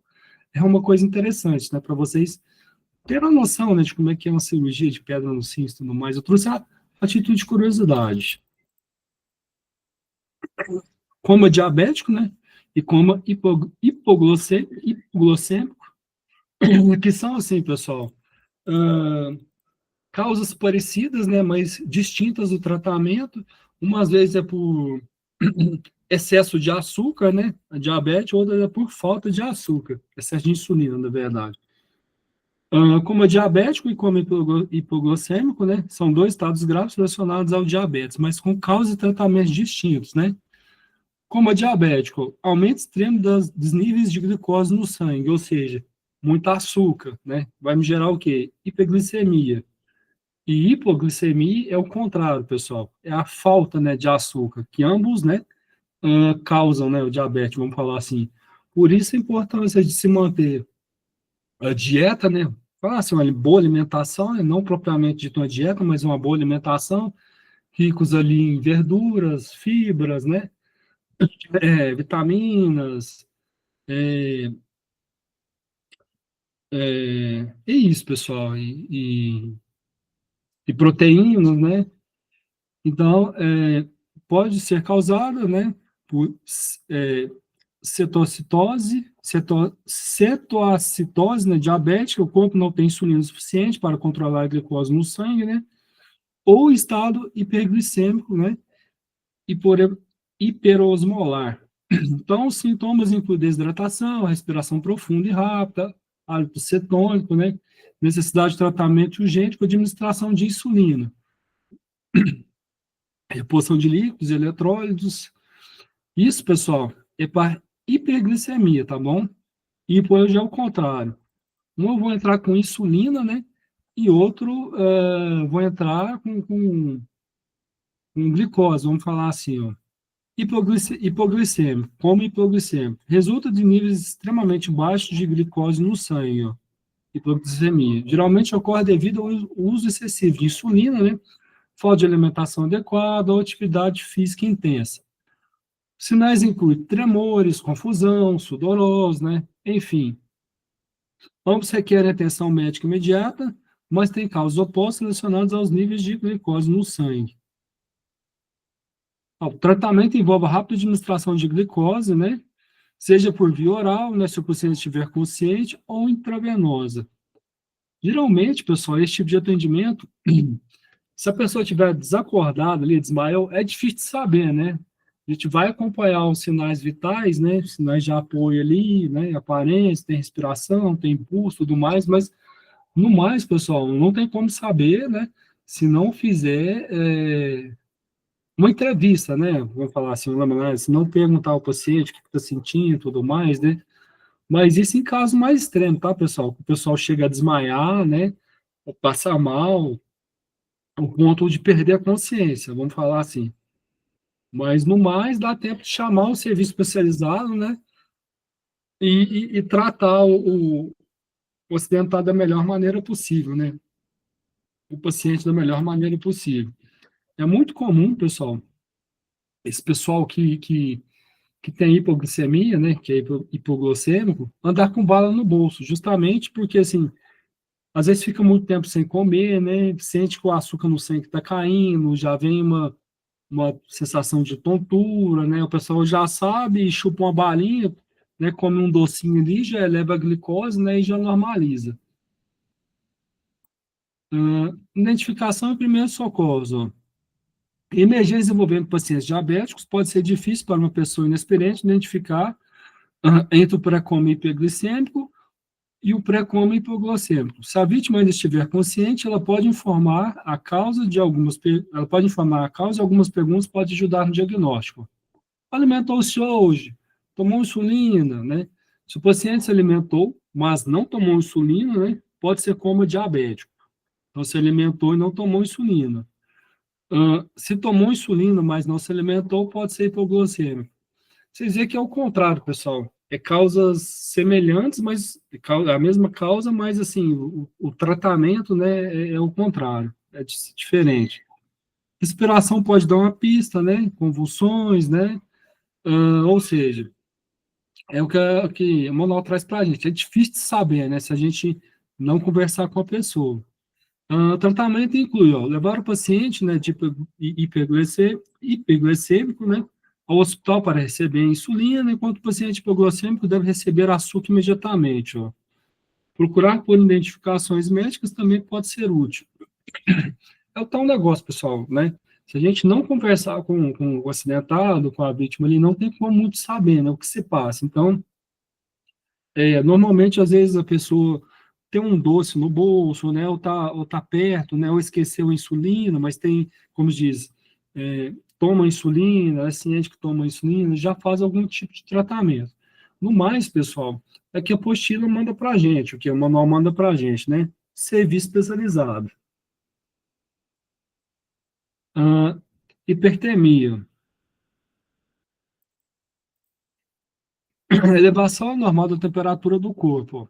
é uma coisa interessante, né, para vocês terem uma noção, né, de como é que é uma cirurgia de pedra no rins e tudo mais. Eu trouxe a título de curiosidade. Coma diabético, né, e coma hipoglicêmico, que são assim, pessoal, causas parecidas, né, mas distintas do tratamento. Umas vezes é por excesso de açúcar, né, a diabetes, outras é por falta de açúcar, excesso de insulina, na verdade. Como é diabético e como hipoglicêmico, né, são 2 estados graves relacionados ao diabetes, mas com causas e tratamentos distintos, né. Como é diabético, aumento extremo dos níveis de glicose no sangue, ou seja, muito açúcar, né, vai me gerar o quê? Hiperglicemia. E hipoglicemia é o contrário, pessoal. É a falta, né, de açúcar, que ambos, né, causam, né, o diabetes, vamos falar assim. Por isso a importância de se manter a dieta, né, falar assim, uma boa alimentação, né, não propriamente dito uma dieta, mas uma boa alimentação, ricos ali em verduras, fibras, né, vitaminas, é, é isso, pessoal, e proteínas, né. Então, pode ser causada, né, por cetoacitose, né, diabética, o corpo não tem insulina suficiente para controlar a glicose no sangue, né, ou estado hiperglicêmico, né, hiper, hiperosmolar. Então, os sintomas incluem desidratação, respiração profunda e rápida, hálito cetônico, né, necessidade de tratamento urgente com administração de insulina, reposição de líquidos, eletrólitos. Isso, pessoal, é para hiperglicemia, tá bom? E depois já é o contrário. Um eu vou entrar com insulina, né? E outro vou entrar com glicose, vamos falar assim, ó. Hipoglicêmico, como hipoglicêmico. Resulta de níveis extremamente baixos de glicose no sangue, ó. Hipoglicemia. Geralmente ocorre devido ao uso excessivo de insulina, né? Falta de alimentação adequada ou atividade física intensa. Sinais incluem tremores, confusão, sudorose, né? Enfim, ambos requerem atenção médica imediata, mas têm causas opostas relacionadas aos níveis de glicose no sangue. O tratamento envolve a rápida administração de glicose, né? Seja por via oral, né, se o paciente estiver consciente, ou intravenosa. Geralmente, pessoal, esse tipo de atendimento, se a pessoa estiver desacordada ali, desmaiou, é difícil de saber, né? A gente vai acompanhar os sinais vitais, né? Sinais de apoio ali, né? Aparência, tem respiração, tem pulso, tudo mais, mas no mais, pessoal, não tem como saber, né? Se não fizer uma entrevista, né? Vamos falar assim, se não perguntar ao paciente o que está sentindo e tudo mais, né? Mas isso em caso mais extremo, tá, pessoal? O pessoal chega a desmaiar, né? Ou passar mal, ao ponto de perder a consciência, vamos falar assim. Mas no mais, dá tempo de chamar o serviço especializado, né? E tratar o acidentado da melhor maneira possível, né? O paciente da melhor maneira possível. É muito comum, pessoal, esse pessoal que tem hipoglicemia, né, que é hipoglicêmico, andar com bala no bolso, justamente porque, assim, às vezes fica muito tempo sem comer, né, sente que o açúcar no sangue está caindo, já vem uma sensação de tontura, né? O pessoal já sabe, chupa uma balinha, né? Come um docinho ali, já eleva a glicose, né? E já normaliza. Identificação e primeiros socorros, ó. Emergência envolvendo pacientes diabéticos pode ser difícil para uma pessoa inexperiente identificar entre o pré-coma hiperglicêmico e o pré-coma hipoglicêmico. Se a vítima ainda estiver consciente, ela pode informar a causa de algumas, perguntas, pode ajudar no diagnóstico. Alimentou-se hoje, tomou insulina, né? Se o paciente se alimentou, mas não tomou insulina, né? Pode ser coma diabético. Então, se alimentou e não tomou insulina. Se tomou insulina, mas não se alimentou, pode ser hipoglicêmico. Vocês veem que é o contrário, pessoal. É causas semelhantes, mas a mesma causa, mas assim, o tratamento, né, é o contrário, é diferente. Respiração pode dar uma pista, né, convulsões, né, ou seja, é o que o manual traz para a gente. É difícil de saber, né, se a gente não conversar com a pessoa. O tratamento inclui, ó, levar o paciente, né, de hiperglicêmico, né, ao hospital para receber insulina, enquanto o paciente hipoglicêmico deve receber açúcar imediatamente, ó. Procurar por identificações médicas também pode ser útil. É o tal negócio, pessoal, né? Se a gente não conversar com o acidentado, com a vítima, ele não tem como muito saber, né, o que se passa. Então, normalmente, às vezes, a pessoa tem um doce no bolso, né, ou tá perto, né, ou esqueceu a insulina, mas tem, como diz, toma insulina, é ciente que toma insulina, já faz algum tipo de tratamento. No mais, pessoal, é que a apostila manda para a gente, o que o manual manda para a gente, né, serviço especializado. Ah, hipertermia. Elevação normal da temperatura do corpo,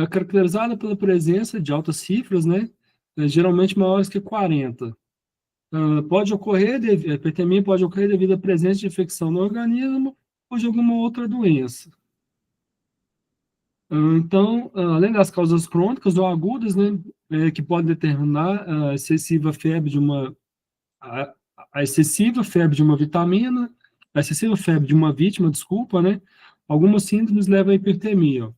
caracterizada pela presença de altas cifras, né, geralmente maiores que 40. A hipertermia pode ocorrer devido à presença de infecção no organismo ou de alguma outra doença. Então, além das causas crônicas ou agudas, né, que podem determinar a, a excessiva febre de uma vitamina, a excessiva febre de uma vítima, desculpa, né, algumas síndromes levam à hipertermia. Ó.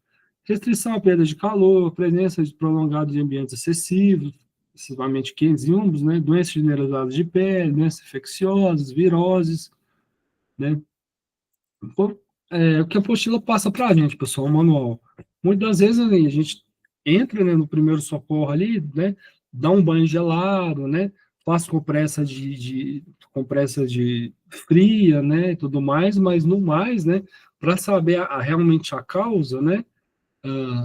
Restrição à perda de calor, presença prolongada de ambientes excessivamente quentes e úmidos, né, doenças generalizadas de pele, doenças infecciosas, viroses, né. Então, o que a apostila passa para a gente, pessoal, o manual. Muitas vezes a gente entra, né, no primeiro socorro ali, né, dá um banho gelado, né, faz compressa de fria, né, e tudo mais, mas no mais, né, para saber realmente a causa, né,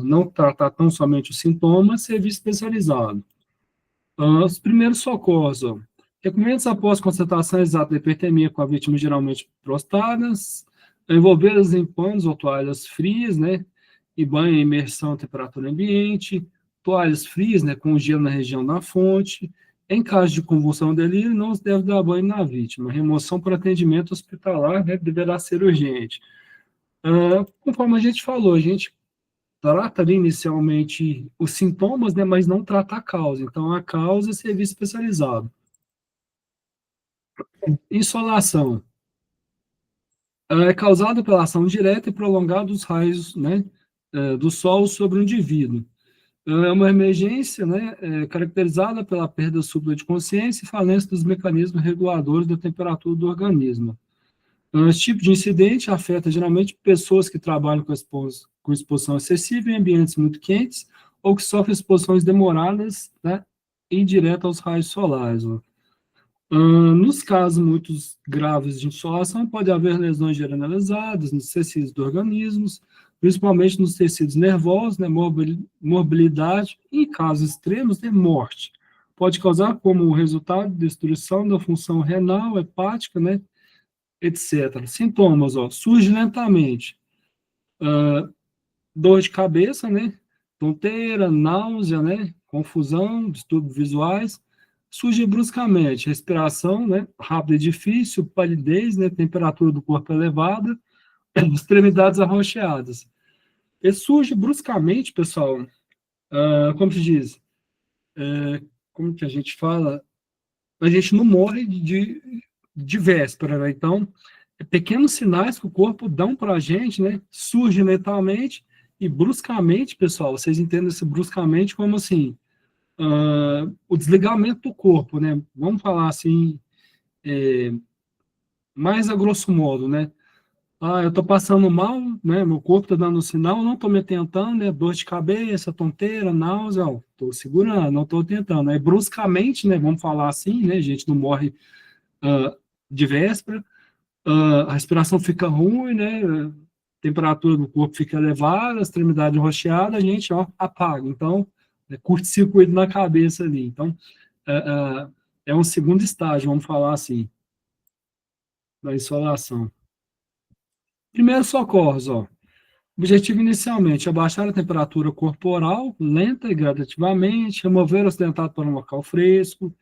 não tratar tão somente os sintomas, serviço especializado. Os primeiros socorros, ó. Recomendados após constatação exata da hipertermia com a vítima geralmente prostradas, envolvê-las em panos ou toalhas frias, né, e banho em imersão à temperatura ambiente, toalhas frias, né, com gelo na região da fonte. Em caso de convulsão ou delírio, não se deve dar banho na vítima. Remoção para atendimento hospitalar, né, deverá ser urgente. Conforme a gente falou, a gente trata ali inicialmente os sintomas, né, mas não trata a causa. Então, a causa é serviço especializado. Insolação. É causada pela ação direta e prolongada dos raios, né, do sol sobre o indivíduo. É uma emergência, né, caracterizada pela perda súbita de consciência e falência dos mecanismos reguladores da temperatura do organismo. Esse tipo de incidente afeta geralmente pessoas que trabalham com exposição excessiva em ambientes muito quentes ou que sofrem exposições demoradas, né, indireta aos raios solares. Ó. Nos casos muito graves de insolação, pode haver lesões generalizadas nos tecidos do organismo, principalmente nos tecidos nervosos, né, mobilidade e, em casos extremos, né, morte. Pode causar como resultado destruição da função renal, hepática, né, etc. Sintomas, ó, surge lentamente, dor de cabeça, né, tonteira, náusea, né, confusão, distúrbios visuais, surge bruscamente, respiração, né, rápida e difícil, palidez, né, temperatura do corpo elevada, extremidades arroxeadas. E surge bruscamente, pessoal, como se diz, como que a gente fala, a gente não morre de véspera, né? Então, pequenos sinais que o corpo dão para a gente, né? Surge lentamente e bruscamente, pessoal, vocês entendem esse bruscamente como assim, o desligamento do corpo, né? Vamos falar assim, mais a grosso modo, né? Eu tô passando mal, né? Meu corpo tá dando um sinal, não tô me atentando, né? Dor de cabeça, tonteira, náusea, ó, tô segurando, não tô tentando. Aí, bruscamente, né? Vamos falar assim, né? A gente não morre de véspera, a respiração fica ruim, né? A temperatura do corpo fica elevada, a extremidade rocheada, a gente, ó, apaga. Então, curto-circuito na cabeça ali. Então, é um segundo estágio, vamos falar assim, da insolação. Primeiro socorros, ó. Objetivo inicialmente, abaixar a temperatura corporal, lenta e gradativamente, remover o acidentado para um local fresco,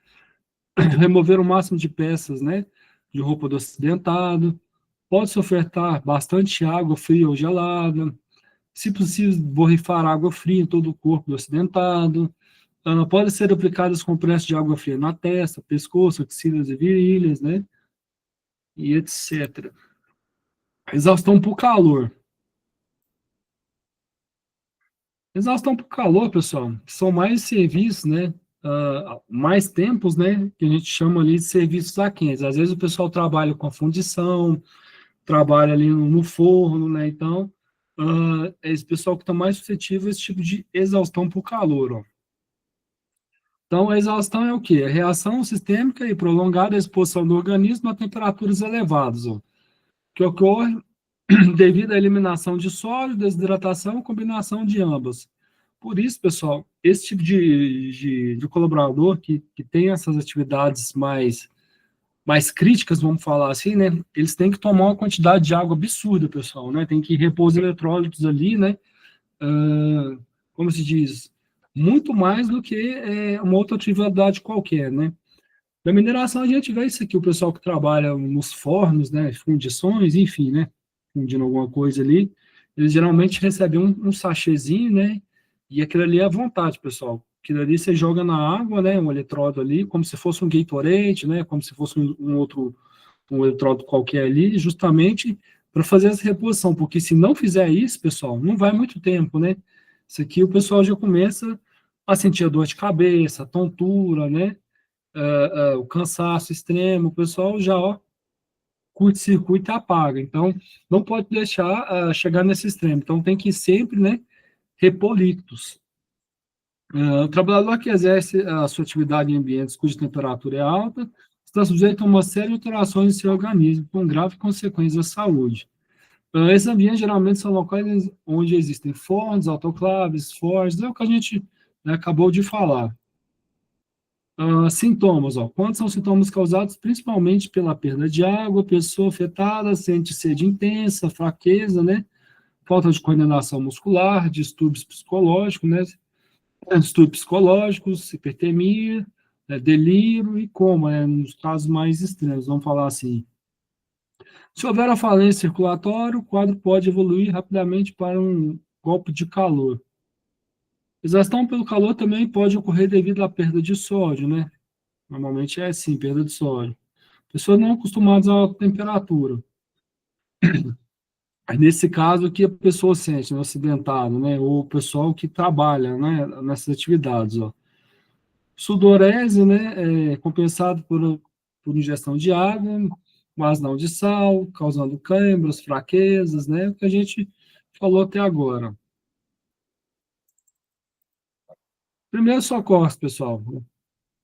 remover o máximo de peças, né, de roupa do acidentado, pode-se ofertar bastante água fria ou gelada, se possível, borrifar água fria em todo o corpo do acidentado, pode ser aplicadas compressas de água fria na testa, pescoço, axilas e virilhas, né, e etc. Exaustão por calor. Exaustão por calor, pessoal, são mais serviços, né? Mais tempos, né? Que a gente chama ali de serviços a quentes. Às vezes o pessoal trabalha com a fundição, trabalha ali no forno, né? Então, é esse pessoal que está mais suscetível a esse tipo de exaustão por calor, ó. Então, a exaustão é o quê? A reação sistêmica e prolongada exposição do organismo a temperaturas elevadas, ó, que ocorre devido à eliminação de sólido, desidratação, combinação de ambas. Por isso, pessoal, esse tipo de colaborador que tem essas atividades mais críticas, vamos falar assim, né? Eles têm que tomar uma quantidade de água absurda, pessoal, né? Tem que repor os eletrólitos ali, né? Como se diz? Muito mais do que uma outra atividade qualquer, né? Da mineração a gente vê isso aqui, o pessoal que trabalha nos fornos, né? Fundições, enfim, né? Fundindo alguma coisa ali, eles geralmente recebem um sachêzinho, né? E aquilo ali é à vontade, pessoal. Aquilo ali você joga na água, né? Um eletrodo ali, como se fosse um Gatorade, né? Como se fosse um outro, um eletrodo qualquer ali, justamente para fazer essa reposição. Porque se não fizer isso, pessoal, não vai muito tempo, né? Isso aqui o pessoal já começa a sentir a dor de cabeça, a tontura, né? O cansaço extremo, o pessoal já, ó, curto-circuito e apaga. Então, não pode deixar chegar nesse extremo. Então, tem que sempre, né, repor líquidos. O trabalhador que exerce a sua atividade em ambientes cuja temperatura é alta está sujeito a uma série de alterações em seu organismo, com grave consequência à saúde. Esses ambientes geralmente são locais onde existem fornos, autoclaves, forjas, é o que a gente, né, acabou de falar. Sintomas, ó. Quantos são sintomas causados principalmente pela perda de água, pessoa afetada sente sede intensa, fraqueza, né? Falta de coordenação muscular, distúrbios psicológicos, né? Distúrbios psicológicos, hipertermia, né? Delírio e coma, né? Nos casos mais extremos, vamos falar assim. Se houver a falência circulatória, o quadro pode evoluir rapidamente para um golpe de calor. Exaustão pelo calor também pode ocorrer devido à perda de sódio, né? Normalmente é assim, perda de sódio. Pessoas não acostumadas à alta temperatura. Aí, nesse caso, o que a pessoa sente, no acidentado, né? Ou o pessoal que trabalha, né, nessas atividades, ó. Sudorese, né, compensado por ingestão de água, mas não de sal, causando câimbras, fraquezas, né? O que a gente falou até agora. Primeiro socorro, pessoal.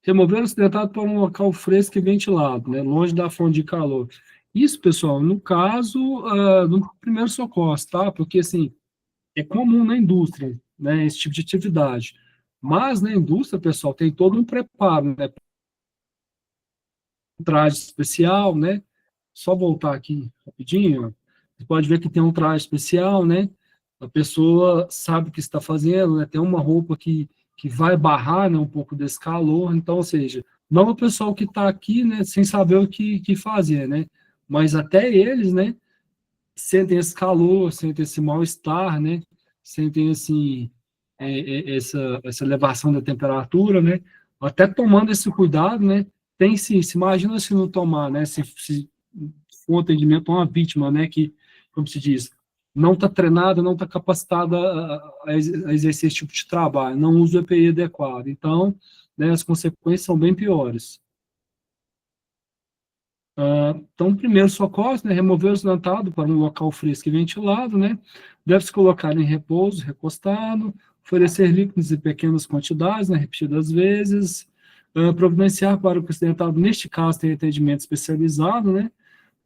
Remover o acidentado para um local fresco e ventilado, né, longe da fonte de calor. Isso, pessoal, no caso do primeiro socorro, tá? Porque, assim, é comum na indústria, né, esse tipo de atividade. Mas na indústria, pessoal, tem todo um preparo, né? Um traje especial, né? Só voltar aqui rapidinho, você pode ver que tem um traje especial, né? A pessoa sabe o que está fazendo, né? Tem uma roupa que vai barrar, né, um pouco desse calor. Então, ou seja, não o pessoal que está aqui, né, sem saber o que fazer, né? Mas até eles, né, sentem esse calor, sentem esse mal-estar, né? Sentem assim, essa elevação da temperatura, né? Até tomando esse cuidado, né? tem sim, se imagina se não tomar, né, se for um atendimento a uma vítima, né, que, como se diz, não está treinada, não está capacitada a exercer esse tipo de trabalho, não usa o EPI adequado. Então, né, as consequências são bem piores. Então, primeiro socorro, né, remover o acidentado para um local fresco e ventilado, né, deve-se colocar em repouso, recostado, oferecer líquidos em pequenas quantidades, né, repetidas vezes, providenciar para que o acidentado, neste caso, tenha atendimento especializado, né,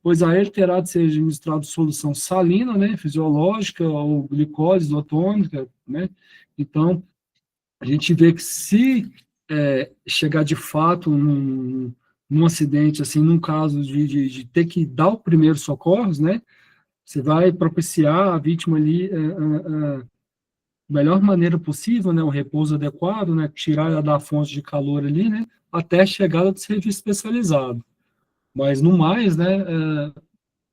pois a ele terá de ser administrado solução salina, né, fisiológica ou glicose isotônica, né, então, a gente vê que se chegar de fato num acidente, assim, num caso de ter que dar o primeiro socorros, né, você vai propiciar a vítima ali da melhor maneira possível, né, o repouso adequado, né, tirar ela da fonte de calor ali, né, até a chegada do serviço especializado. Mas, no mais, né,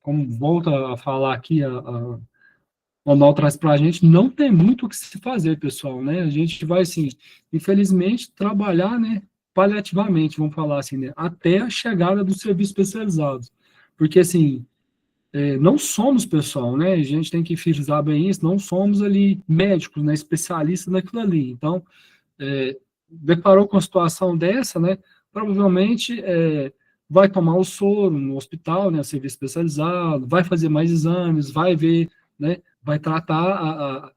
como volta a falar aqui o Mal traz para a gente, não tem muito o que se fazer, pessoal, né? A gente vai, assim, infelizmente, trabalhar, né, paliativamente, vamos falar assim, né, até a chegada do serviço especializado. Porque, assim, não somos, pessoal, né? A gente tem que frisar bem isso, não somos ali médicos, né, especialistas naquilo ali. Então, deparou com uma situação dessa, né, provavelmente vai tomar o soro no hospital, né, serviço especializado, vai fazer mais exames, vai ver, né, vai tratar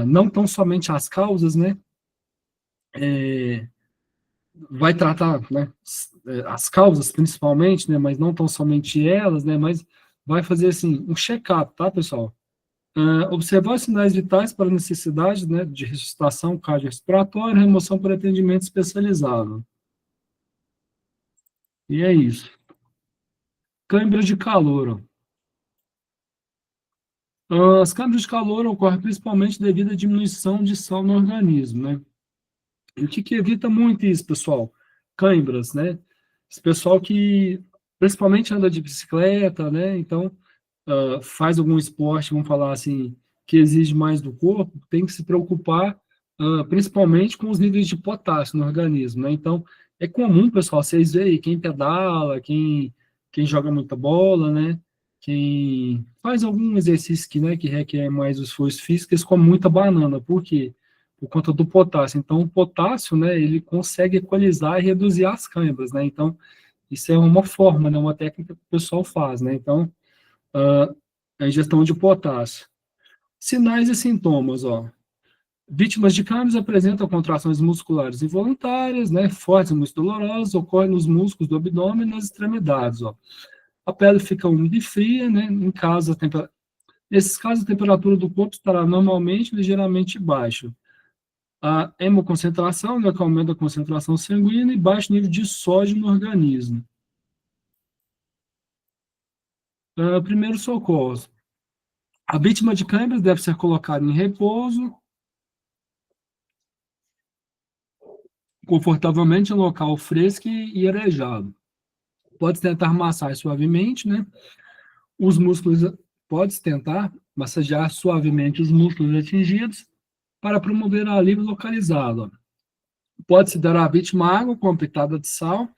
não tão somente as causas, né, vai tratar, né, as causas principalmente, né, mas não tão somente elas, né, mas vai fazer, assim, um check-up, tá, pessoal? Observar os sinais vitais para necessidade, né, de ressuscitação cardiorrespiratória, remoção para atendimento especializado. E é isso. Câimbra de calor. As câimbras de calor ocorrem principalmente devido à diminuição de sal no organismo, né? E o que evita muito isso, pessoal? Câimbras, né? Esse pessoal que principalmente anda de bicicleta, né? Então, faz algum esporte, vamos falar assim, que exige mais do corpo, tem que se preocupar principalmente com os níveis de potássio no organismo, né? Então, é comum, pessoal, vocês verem quem pedala, quem joga muita bola, né? Quem faz algum exercício que requer mais esforço físico, eles comem muita banana. Por quê? Por conta do potássio. Então, o potássio, né, ele consegue equalizar e reduzir as câimbras, né? Então, isso é uma forma, né, uma técnica que o pessoal faz, né? Então, a ingestão de potássio. Sinais e sintomas, ó. Vítimas de câimbras apresentam contrações musculares involuntárias, né, fortes e muito dolorosas, ocorrem nos músculos do abdômen e nas extremidades, ó. A pele fica úmida e fria, né, nesses casos a temperatura do corpo estará normalmente ligeiramente baixa. A hemoconcentração, né, que aumenta a concentração sanguínea e baixo nível de sódio no organismo. Primeiro socorro. A vítima de câimbras deve ser colocada em repouso, confortavelmente em local fresco e arejado. Pode tentar massar suavemente, né? Os músculos, pode tentar massagear suavemente os músculos atingidos para promover alívio localizado. Pode-se dar à vítima água com uma pitada de sal,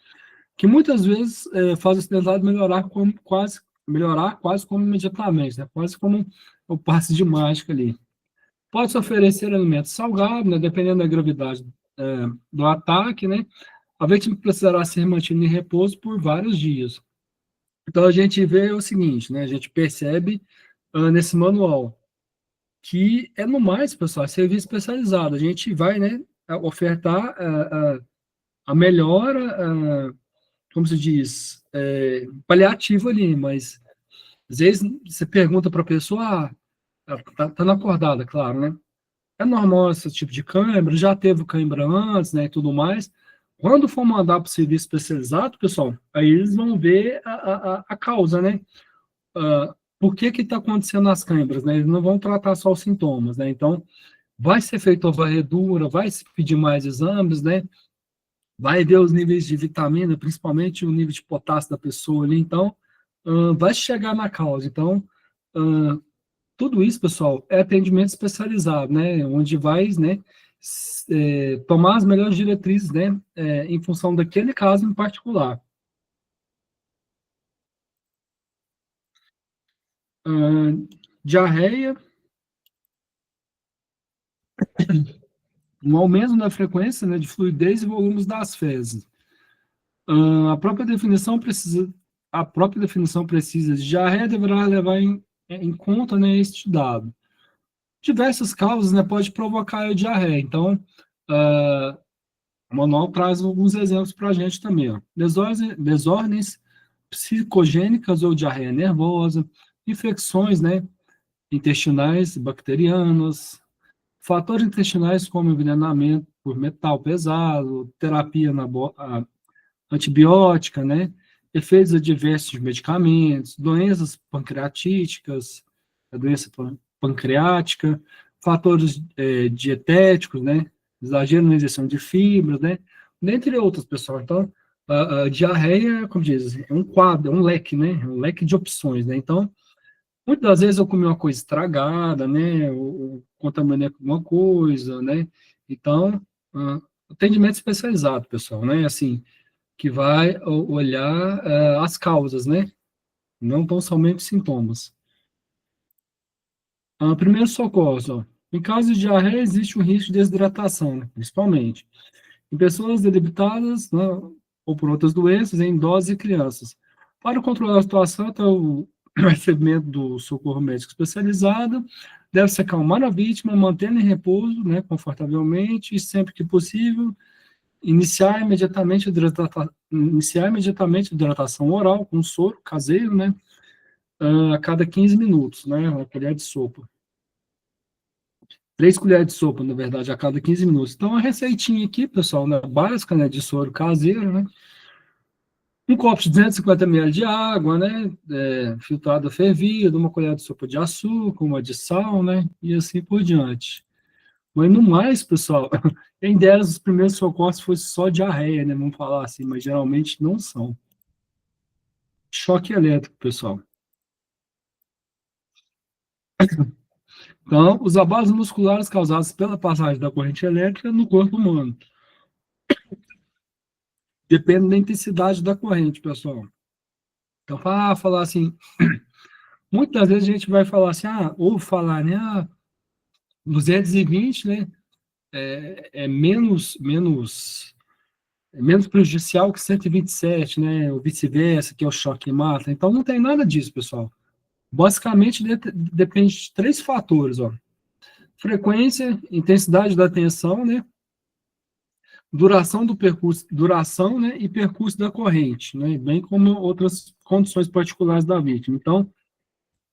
que muitas vezes faz o acidentado melhorar quase como imediatamente, né? Quase como o passe de mágica ali. Pode-se oferecer alimentos salgados, né? Dependendo da gravidade do ataque, né? A vítima precisará ser mantida em repouso por vários dias. Então, a gente vê o seguinte, né? A gente percebe nesse manual que é no mais, pessoal, serviço especializado. A gente vai, né, ofertar a melhora, como se diz, paliativo ali, mas às vezes você pergunta para a pessoa, tá na acordada, claro, né? É normal esse tipo de câimbra, já teve câimbra antes, né, e tudo mais. Quando for mandar para o serviço especializado, pessoal, aí eles vão ver a causa, né? Por que está acontecendo as câimbras, né? Eles não vão tratar só os sintomas, né? Então, vai ser feita a varredura, vai se pedir mais exames, né? Vai ver os níveis de vitamina, principalmente o nível de potássio da pessoa ali. Então, vai chegar na causa. Então, tudo isso, pessoal, é atendimento especializado, né? Onde vai, né, tomar as melhores diretrizes, né, em função daquele caso em particular. Diarreia, um aumento na frequência, né, de fluidez e volumes das fezes. A própria definição precisa de diarreia deverá levar em conta, né, este dado. Diversas causas, né, pode provocar a diarreia. Então, o manual traz alguns exemplos para a gente também. Ó. Desordens psicogênicas ou diarreia nervosa, infecções, né, intestinais, bacterianas, fatores intestinais como envenenamento por metal pesado, terapia antibiótica, né, efeitos adversos de medicamentos, doenças pancreatíticas, a doença pancreática, fatores dietéticos, né, exagero na ingestão de fibras, né, dentre outros, pessoal. Então, a diarreia, como diz, é um quadro, é um leque, né, é um leque de opções, né. Então, muitas das vezes eu comi uma coisa estragada, né, ou contaminei com alguma coisa, né. Então, atendimento especializado, pessoal, né, assim, que vai olhar as causas, né, não tão somente sintomas. Primeiro socorro, ó. Em caso de diarreia, existe um risco de desidratação, né, principalmente. Em pessoas debilitadas, né, ou por outras doenças, em idosos e crianças. Para controlar a situação, até o recebimento do socorro médico especializado, deve-se acalmar a vítima, mantendo em repouso, né, confortavelmente, e sempre que possível, iniciar imediatamente a hidratação oral com soro caseiro, né, a cada 15 minutos, né, uma colher de sopa. 3 colheres de sopa, na verdade, a cada 15 minutos. Então, a receitinha aqui, pessoal, né, básica, né, de soro caseiro, né, um copo de 250 ml de água, né, filtrada fervida, uma colher de sopa de açúcar, uma de sal, né, e assim por diante. Mas no mais, pessoal, quem dera os primeiros socorros fosse só diarreia, né, vamos falar assim, mas geralmente não são. Choque elétrico, pessoal. Então, os abalos musculares causados pela passagem da corrente elétrica no corpo humano. Depende da intensidade da corrente, pessoal. Então, para falar assim, muitas vezes a gente vai falar assim, ou falar, né, 220, né, menos prejudicial que 127, né, ou vice-versa, que é o choque e mata. Então, não tem nada disso, pessoal. Basicamente, depende de 3 fatores, ó. Frequência, intensidade da tensão, né, duração do percurso, duração, né, e percurso da corrente, né, bem como outras condições particulares da vítima. Então,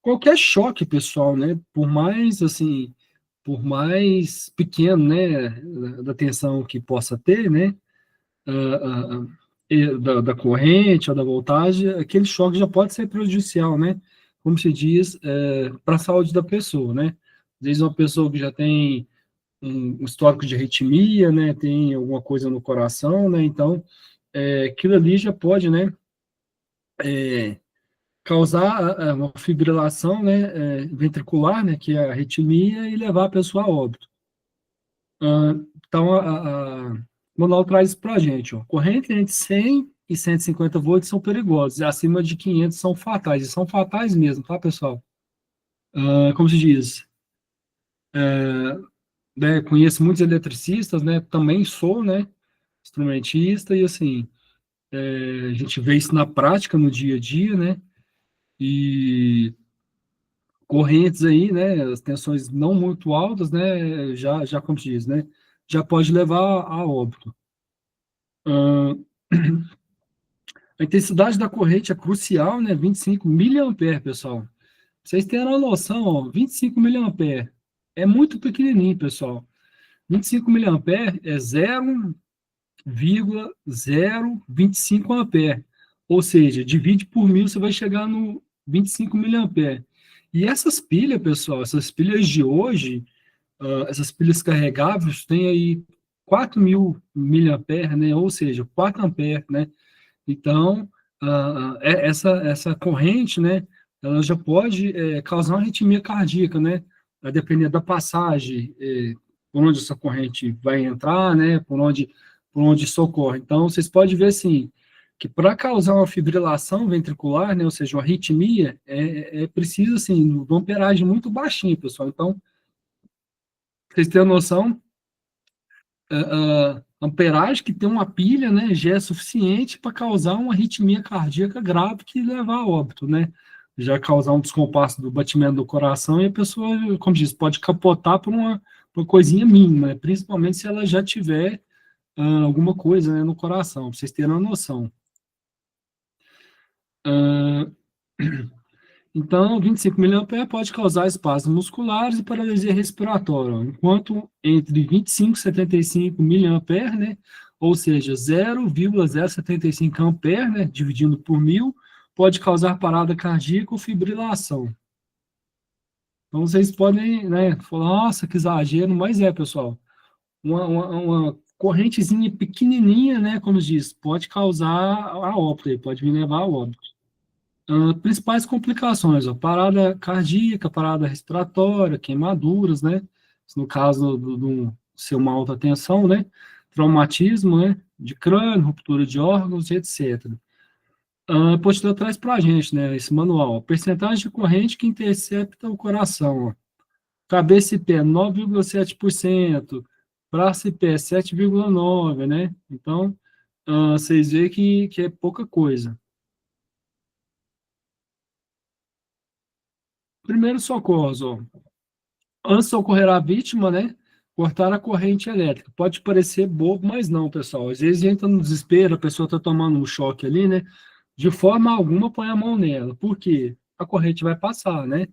qualquer choque, pessoal, né, por mais pequeno, né, da tensão que possa ter, né, da corrente ou da voltagem, aquele choque já pode ser prejudicial, né, como se diz, para a saúde da pessoa, né. Às vezes uma pessoa que já tem um histórico de arritmia, né, tem alguma coisa no coração, né, então, aquilo ali já pode, né, causar uma fibrilação, né, ventricular, né, que é a arritmia, e levar a pessoa a óbito. Então, o manual traz isso para a gente, ó. Correntes entre 100 e 150 volts são perigosas, e acima de 500 são fatais, e são fatais mesmo, tá, pessoal? Como se diz, né, conheço muitos eletricistas, né, também sou, né, instrumentista, e assim, a gente vê isso na prática, no dia a dia, né, e correntes aí, né, as tensões não muito altas, né, já como se diz, né, já pode levar a óbito. A intensidade da corrente é crucial, né, 25 miliamperes, pessoal. Pra vocês terem uma noção, ó, 25 miliamperes é muito pequenininho, pessoal. 25 miliamperes é 0,025 ampere. Ou seja, divide por 1000, você vai chegar no 25 miliamperes. E essas pilhas, pessoal, essas pilhas de hoje, essas pilhas carregáveis, têm aí 4.000 miliamperes, né? Ou seja, 4 amperes, né? Então, essa corrente, né? Ela já pode causar uma arritmia cardíaca, né? A depender da passagem, por onde essa corrente vai entrar, né, por onde socorre. Então, vocês podem ver, assim, que para causar uma fibrilação ventricular, né, ou seja, uma arritmia, é preciso, assim, uma amperagem muito baixinha, pessoal. Então, vocês têm a noção, a amperagem que tem uma pilha, né, já é suficiente para causar uma arritmia cardíaca grave que levar a óbito, né? Já causar um descompasso do batimento do coração e a pessoa, como diz, pode capotar por uma coisinha mínima, né? Principalmente se ela já tiver alguma coisa, né, no coração, para vocês terem uma noção. Ah, Então, 25 mA pode causar espasmos musculares e paralisia respiratória, enquanto entre 25 e 75 mA, né, ou seja, 0,075 ampere, né, dividindo por 1.000, pode causar parada cardíaca ou fibrilação. Então, vocês podem, né, falar, nossa, que exagero, mas pessoal, uma correntezinha pequenininha, né, como diz, pode causar a óbito, pode me levar a óbito. Principais complicações, ó, parada cardíaca, parada respiratória, queimaduras, né? No caso do ser uma alta tensão, né? Traumatismo, né? De crânio, ruptura de órgãos, etc. A apostila traz para a gente, né? Esse manual. Percentagem de corrente que intercepta o coração, ó. Cabeça e pé, 9,7%. Braço e pé, 7,9%, né? Então, vocês veem que é pouca coisa. Primeiro socorros, ó. Antes de socorrer a vítima, né? Cortar a corrente elétrica. Pode parecer bobo, mas não, pessoal. Às vezes entra no desespero, a pessoa está tomando um choque ali, né? De forma alguma põe a mão nela. Por quê? A corrente vai passar, né?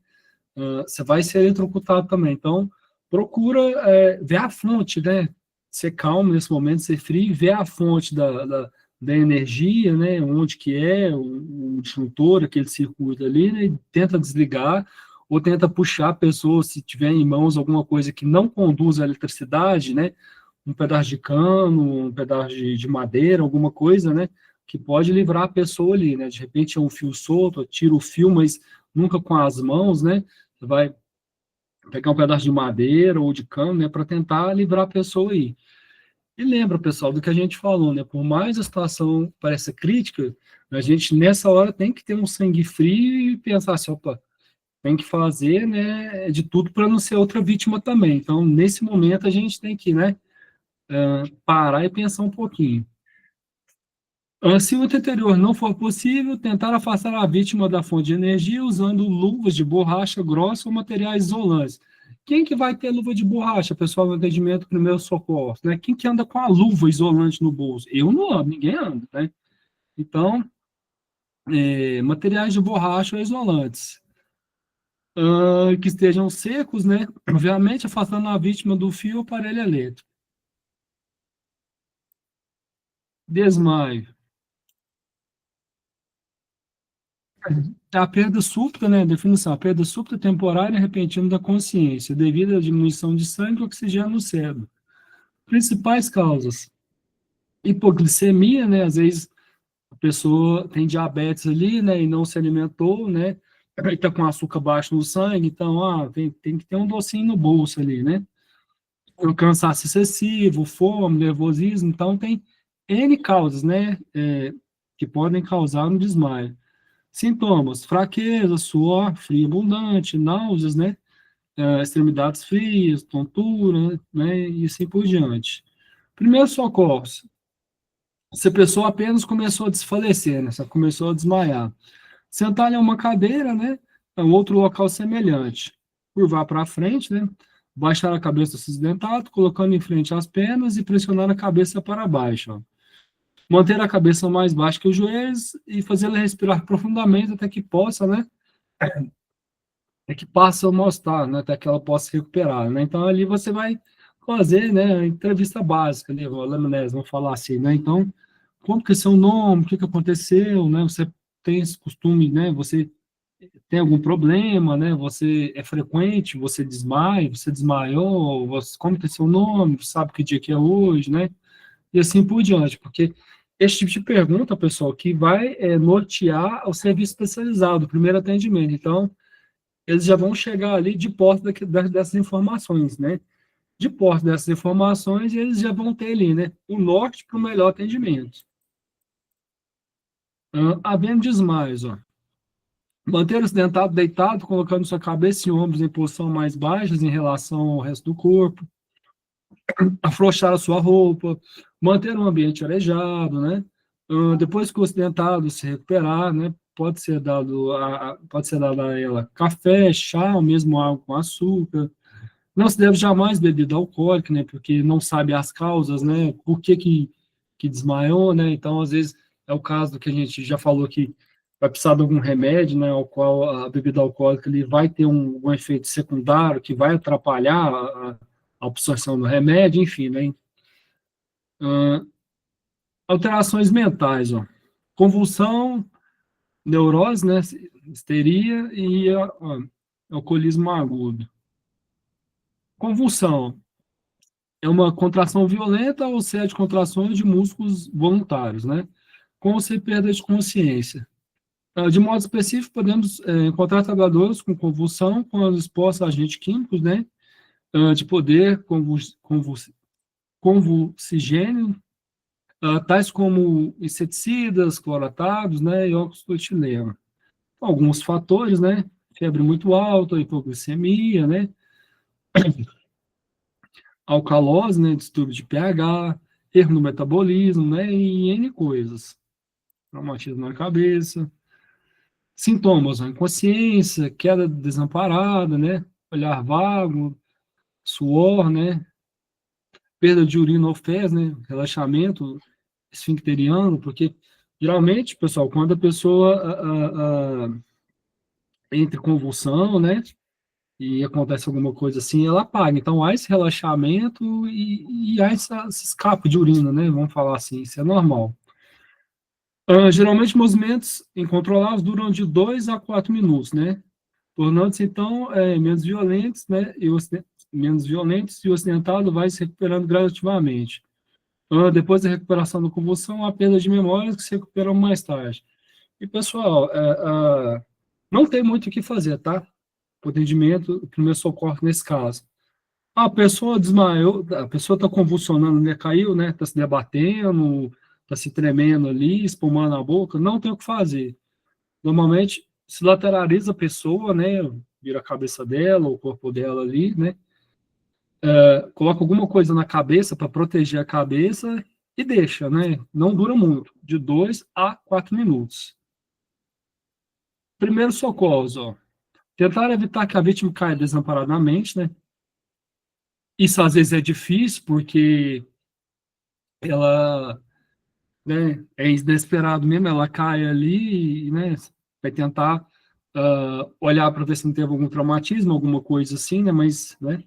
Você vai ser eletrocutado também. Então, procura ver a fonte, né? Ser calmo nesse momento, ser frio, ver a fonte da energia, né? Onde que é o disjuntor, aquele circuito ali, né? E tenta desligar ou tenta puxar a pessoa, se tiver em mãos alguma coisa que não conduz a eletricidade, né? Um pedaço de cano, um pedaço de madeira, alguma coisa, né? Que pode livrar a pessoa ali, né? De repente é um fio solto, tira o fio, mas nunca com as mãos, né? Você vai pegar um pedaço de madeira ou de cano, né, para tentar livrar a pessoa aí. E lembra, pessoal, do que a gente falou, né? Por mais a situação pareça crítica, a gente nessa hora tem que ter um sangue frio e pensar assim, opa, tem que fazer, né, de tudo para não ser outra vítima também. Então, nesse momento a gente tem que, né, parar e pensar um pouquinho. Se o anterior não for possível, tentar afastar a vítima da fonte de energia usando luvas de borracha grossa ou materiais isolantes. Quem que vai ter luva de borracha, pessoal, no atendimento primeiro socorro, né? Quem que anda com a luva isolante no bolso? Eu não ando, ninguém anda, né? Então, materiais de borracha ou isolantes. Que estejam secos, né? Obviamente, afastando a vítima do fio ou aparelho elétrico. Desmaio. A perda súbita, né, definição, a perda súbita temporária e repentina da consciência, devido à diminuição de sangue e oxigênio no cérebro. Principais causas, hipoglicemia, né, às vezes a pessoa tem diabetes ali, né, e não se alimentou, né, e está com açúcar baixo no sangue, então, tem que ter um docinho no bolso ali, né. O cansaço excessivo, fome, nervosismo, então tem N causas, né, que podem causar um desmaio. Sintomas: fraqueza, suor, frio abundante, náuseas, né? Extremidades frias, tontura, né? E assim por diante. Primeiro socorros: se a pessoa apenas começou a desfalecer, né? Só começou a desmaiar. Sentar em uma cadeira, né? Em outro local semelhante. Curvar para frente, né? Baixar a cabeça acidentado, colocando em frente as pernas e pressionar a cabeça para baixo. Ó. Manter a cabeça mais baixa que os joelhos e fazê-la respirar profundamente até que possa, né? É que passa a mostrar, né, até que ela possa se recuperar, né? Então, ali você vai fazer, né, a entrevista básica, né, o anamnese, vamos falar assim, né? Então, como que é seu nome, o que que aconteceu, né? Você tem esse costume, né? Você tem algum problema, né? Você é frequente, você desmaia, você desmaiou, como que é seu nome, sabe que dia que é hoje, né? E assim por diante, porque esse tipo de pergunta, pessoal, que vai nortear o serviço especializado, o primeiro atendimento. Então, eles já vão chegar ali de posse dessas informações, né? De posse dessas informações, eles já vão ter ali, né, o norte para o melhor atendimento. Havendo desmaios, ó. Manter-se sentado, deitado, colocando sua cabeça e ombros em posição mais baixas em relação ao resto do corpo. Afrouxar a sua roupa. Manter o ambiente arejado, né? Depois que o acidentado se recuperar, né? Pode ser dado a ela café, chá, ou mesmo água com açúcar. Não se deve jamais bebida alcoólica, né? Porque não sabe as causas, né? Por que desmaiou, né? Então, às vezes, é o caso do que a gente já falou que vai precisar de algum remédio, né? Ao qual a bebida alcoólica ele vai ter um efeito secundário que vai atrapalhar a absorção do remédio, enfim, né? Uh, alterações mentais, ó. Convulsão, neurose, né? Histeria e alcoolismo agudo. Convulsão é uma contração violenta ou série de contrações de músculos voluntários, né? Com ou sem perda de consciência. De modo específico, podemos encontrar trabalhadores com convulsão quando expostos a agentes químicos, né? De poder convulsigênio, tais como inseticidas, cloratados, né? E óxido de etileno. Alguns fatores, né? Febre muito alta, hipoglicemia, né? Alcalose, né, distúrbio de pH, erro no metabolismo, né, e N coisas. Traumatismo na cabeça. Sintomas, né, inconsciência, queda desamparada, né, olhar vago, suor, né, perda de urina ou fezes, né, relaxamento esfincteriano, porque geralmente, pessoal, quando a pessoa entra em convulsão, né, e acontece alguma coisa assim, ela apaga. Então, há esse relaxamento e há esse escape de urina, né? Vamos falar assim, isso é normal. Geralmente, movimentos incontroláveis duram de 2 a 4 minutos, né? Tornando-se, então, menos violentos, né? Menos violentos e o acidentado vai se recuperando gradativamente. Depois da recuperação da convulsão, há perda de memórias que se recuperam mais tarde. E, pessoal, não tem muito o que fazer, tá? O atendimento, o primeiro socorro nesse caso. A pessoa desmaiou, a pessoa está convulsionando, né, caiu, né, está se debatendo, está se tremendo ali, espumando a boca, não tem o que fazer. Normalmente, se lateraliza a pessoa, né, vira a cabeça dela, o corpo dela ali, né, coloca alguma coisa na cabeça para proteger a cabeça e deixa, né, não dura muito, de 2 a 4 minutos. Primeiro socorros, ó. Tentar evitar que a vítima caia desamparadamente, né, isso às vezes é difícil, porque ela, né, é inesperado mesmo, ela cai ali e, né, vai tentar olhar para ver se não teve algum traumatismo, alguma coisa assim, né, mas, né,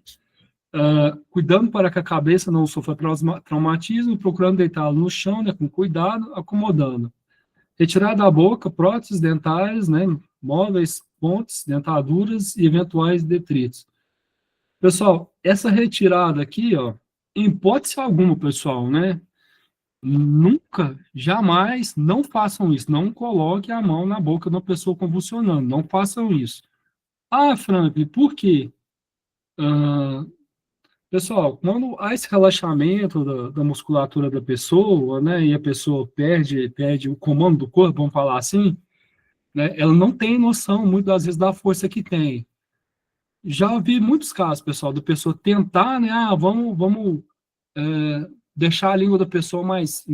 cuidando para que a cabeça não sofra traumatismo, procurando deitá-lo no chão, né, com cuidado, acomodando. Retirar da boca próteses dentárias, né, móveis, pontes, dentaduras e eventuais detritos. Pessoal, essa retirada aqui, ó, em hipótese alguma, pessoal, né? Nunca, jamais, não façam isso. Não coloque a mão na boca de uma pessoa convulsionando. Não façam isso. Ah, Franklin, por quê? Ah, pessoal, quando há esse relaxamento da musculatura da pessoa, né, e a pessoa perde o comando do corpo, vamos falar assim, né, ela não tem noção, muitas das vezes, da força que tem. Já vi muitos casos, pessoal, da pessoa tentar, né, vamos deixar a língua da pessoa mais,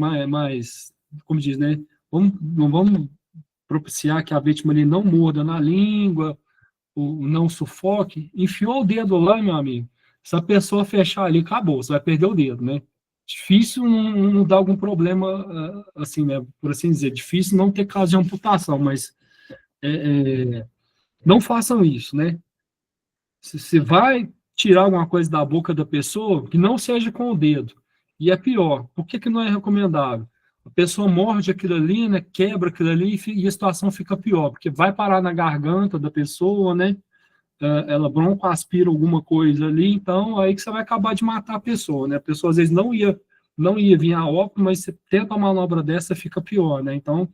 como diz, né, não vamos propiciar que a vítima ali não morda na língua, não sufoque, enfiou o dedo lá, meu amigo, se a pessoa fechar ali, acabou, você vai perder o dedo, né, difícil não dar algum problema, assim, né, por assim dizer, difícil não ter caso de amputação, mas não façam isso, né. Se você vai tirar alguma coisa da boca da pessoa, que não seja com o dedo. E é pior. Por que não é recomendável? A pessoa morde aquilo ali, né, quebra aquilo ali e a situação fica pior, porque vai parar na garganta da pessoa, né? Ela broncoaspira alguma coisa ali, então aí que você vai acabar de matar a pessoa, né? A pessoa às vezes não ia vir a óbito, mas você tenta uma manobra dessa, fica pior, né? Então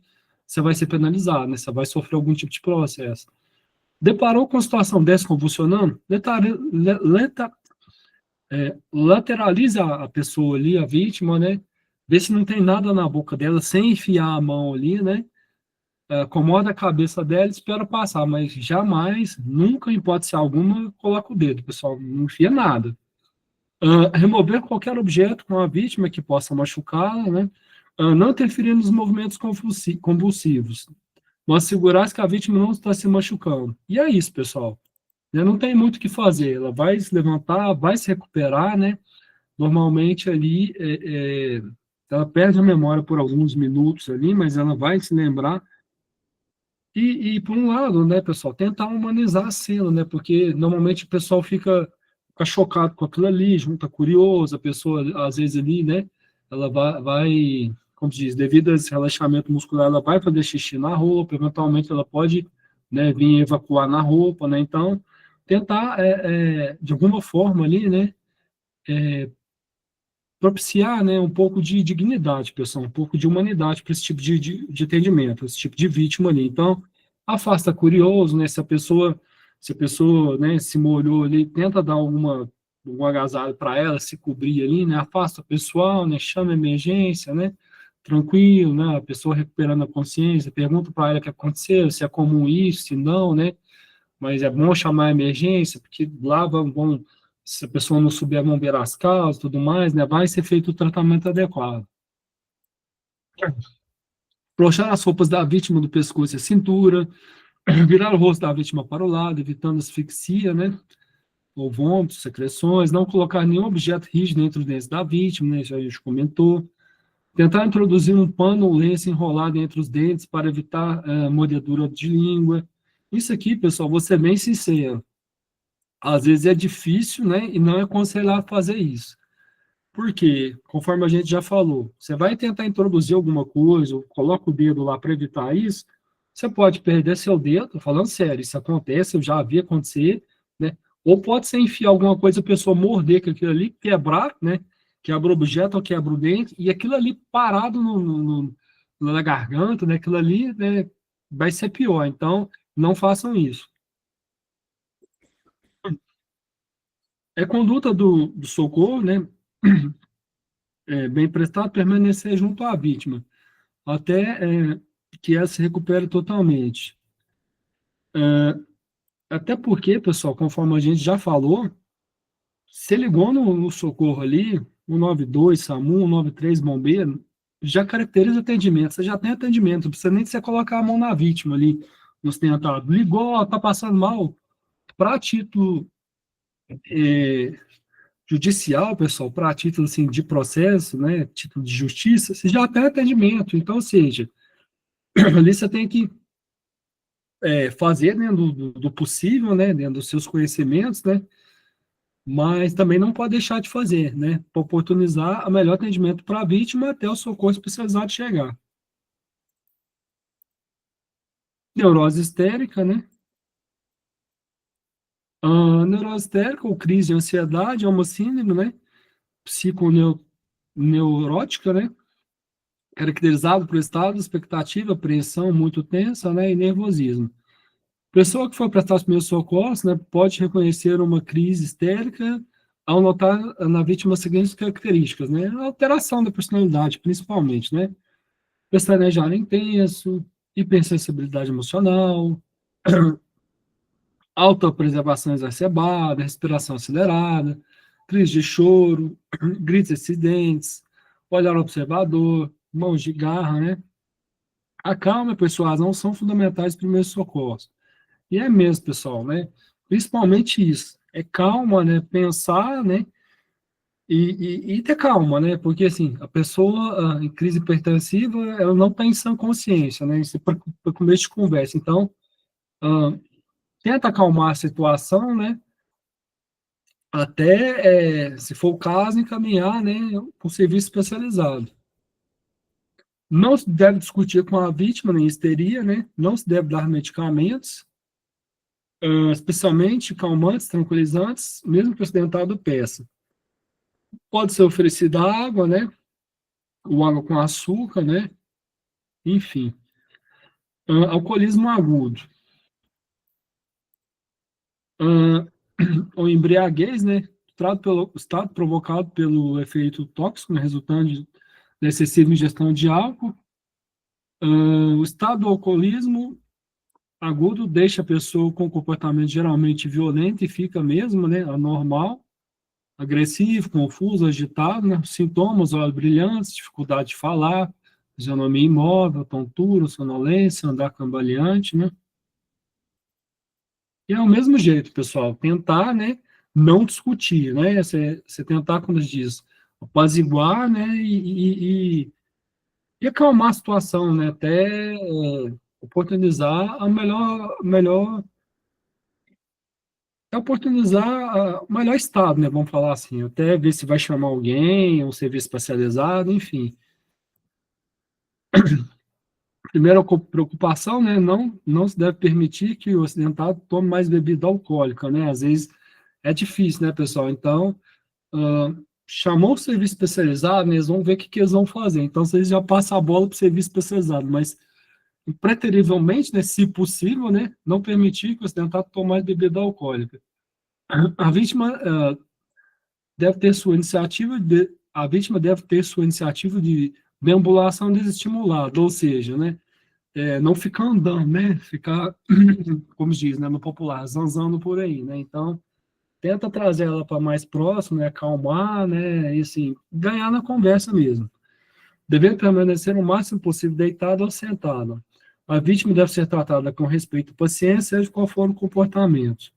você vai ser penalizado, né? Você vai sofrer algum tipo de processo. Deparou com a situação dessa convulsionando? lateraliza a pessoa ali, a vítima, né? Vê se não tem nada na boca dela, sem enfiar a mão ali, né? Acomoda a cabeça dela e espera passar, mas jamais, nunca, em hipótese alguma, coloca o dedo, pessoal, não enfia nada. Remover qualquer objeto com a vítima que possa machucá-la, né? Não interferir nos movimentos convulsivos. Mas assegurar que a vítima não está se machucando. E é isso, pessoal. Né? Não tem muito o que fazer. Ela vai se levantar, vai se recuperar, né? Normalmente ali, ela perde a memória por alguns minutos ali, mas ela vai se lembrar. Por um lado, né, pessoal, tentar humanizar a cena, né? Porque normalmente o pessoal fica chocado com aquilo ali, junta curioso, a pessoa, às vezes ali, né? Ela como se diz, devido a esse relaxamento muscular, ela vai fazer xixi na roupa, eventualmente ela pode, né, vir evacuar na roupa, né? Então, tentar, de alguma forma ali, né? Propiciar, né, um pouco de dignidade, pessoal, um pouco de humanidade para esse tipo de atendimento, esse tipo de vítima ali. Então, afasta curioso, né, se a pessoa, né, se molhou ali, tenta dar um agasalho para ela, se cobrir ali, né, afasta o pessoal, né, chama a emergência, né, tranquilo, né, a pessoa recuperando a consciência, pergunta para ela o que aconteceu, se é comum isso, se não, né, mas é bom chamar a emergência, porque lá vão se a pessoa não souber, vão ver as causas e tudo mais, né, vai ser feito o tratamento adequado. Afrouxar as roupas da vítima do pescoço e a cintura, virar o rosto da vítima para o lado, evitando asfixia, né, ou vômitos, secreções, não colocar nenhum objeto rígido entre os dentes da vítima, né, isso a gente comentou. Tentar introduzir um pano ou lenço enrolado entre os dentes para evitar mordedura de língua. Isso aqui, pessoal, vou ser bem sincero, às vezes é difícil, né, e não é aconselhável fazer isso. Porque, conforme a gente já falou, você vai tentar introduzir alguma coisa, ou coloca o dedo lá para evitar isso, você pode perder seu dedo, falando sério, isso acontece, eu já vi acontecer, né? Ou pode ser enfiar alguma coisa, a pessoa morder com aquilo ali, quebrar, né? Quebra o objeto ou quebra o dente, e aquilo ali parado na garganta, né? Aquilo ali, né, vai ser pior. Então, não façam isso. Conduta do socorro, né? Bem prestado, permanecer junto à vítima até que ela se recupere totalmente. Até porque, pessoal, conforme a gente já falou, se ligou no socorro ali, 192, SAMU, 193, bombeiro, já caracteriza o atendimento, você já tem atendimento, não precisa nem de você colocar a mão na vítima ali, no ostentado. Ligou, está passando mal, para título é, judicial, pessoal, para título assim, de processo, né, título de justiça, você já tem atendimento. Então, ou seja, ali você tem que fazer dentro do possível, né, dentro dos seus conhecimentos, né, mas também não pode deixar de fazer, né, para oportunizar o melhor atendimento para a vítima até o socorro especializado chegar. Neurose histérica, né, neurose histérica ou crise de ansiedade é uma síndrome, né, psiconeurótica, né, caracterizado por estado de expectativa, apreensão muito tensa, né, e nervosismo. Pessoa que for prestar os primeiros socorros, né, pode reconhecer uma crise histérica ao notar na vítima as seguintes características, né? A alteração da personalidade, principalmente, né? Pestanejar intenso, hipersensibilidade emocional, autopreservação exacerbada, respiração acelerada, crise de choro, gritos excedentes, olhar observador, mãos de garra, né? A calma e a persuasão são fundamentais para os primeiros socorros. E é mesmo, pessoal, né? Principalmente isso. É calma, né? Pensar, né? E ter calma, né? Porque, assim, a pessoa em crise hipertensiva, ela não está em sã consciência, né? Isso é para começo de conversa. Então, ah, tenta acalmar a situação, né? Até, se for o caso, encaminhar, né? Para um serviço especializado. Não se deve discutir com a vítima, nem histeria, né? Não se deve dar medicamentos, especialmente calmantes, tranquilizantes, mesmo que o acidentado peça. Pode ser oferecida água, né? Ou água com açúcar, né? Enfim. Alcoolismo agudo. Uh, ou embriaguez, né? estado provocado pelo efeito tóxico, né, resultante da excessiva ingestão de álcool. O estado do alcoolismo agudo deixa a pessoa com comportamento geralmente violento e fica mesmo, né, anormal, agressivo, confuso, agitado, né, sintomas, olhos brilhantes, dificuldade de falar, fisionomia imóvel, tontura, sonolência, andar cambaleante, né. E é o mesmo jeito, pessoal, tentar, né, não discutir, né, você tentar, como diz, apaziguar, né, e acalmar a situação, né, até oportunizar a oportunizar o melhor estado, né, vamos falar assim, até ver se vai chamar alguém, um serviço especializado, enfim. Primeira preocupação, né, não se deve permitir que o acidentado tome mais bebida alcoólica, né, às vezes é difícil, né, pessoal, então, chamou o serviço especializado, né, eles vão ver o que eles vão fazer, então vocês já passam a bola para o serviço especializado, mas preterivelmente, né, se possível, né, não permitir que o acidentado tome mais bebida alcoólica. A vítima deve ter sua iniciativa a vítima deve ter sua iniciativa de deambulação desestimulada, ou seja, né, não ficar andando, né, ficar, como diz, né, no popular, zanzando por aí, né, então, tenta trazer ela para mais próximo, né, acalmar, né, e assim, ganhar na conversa mesmo. Devendo permanecer o máximo possível deitada ou sentada. A vítima deve ser tratada com respeito e paciência, seja qual for o comportamento.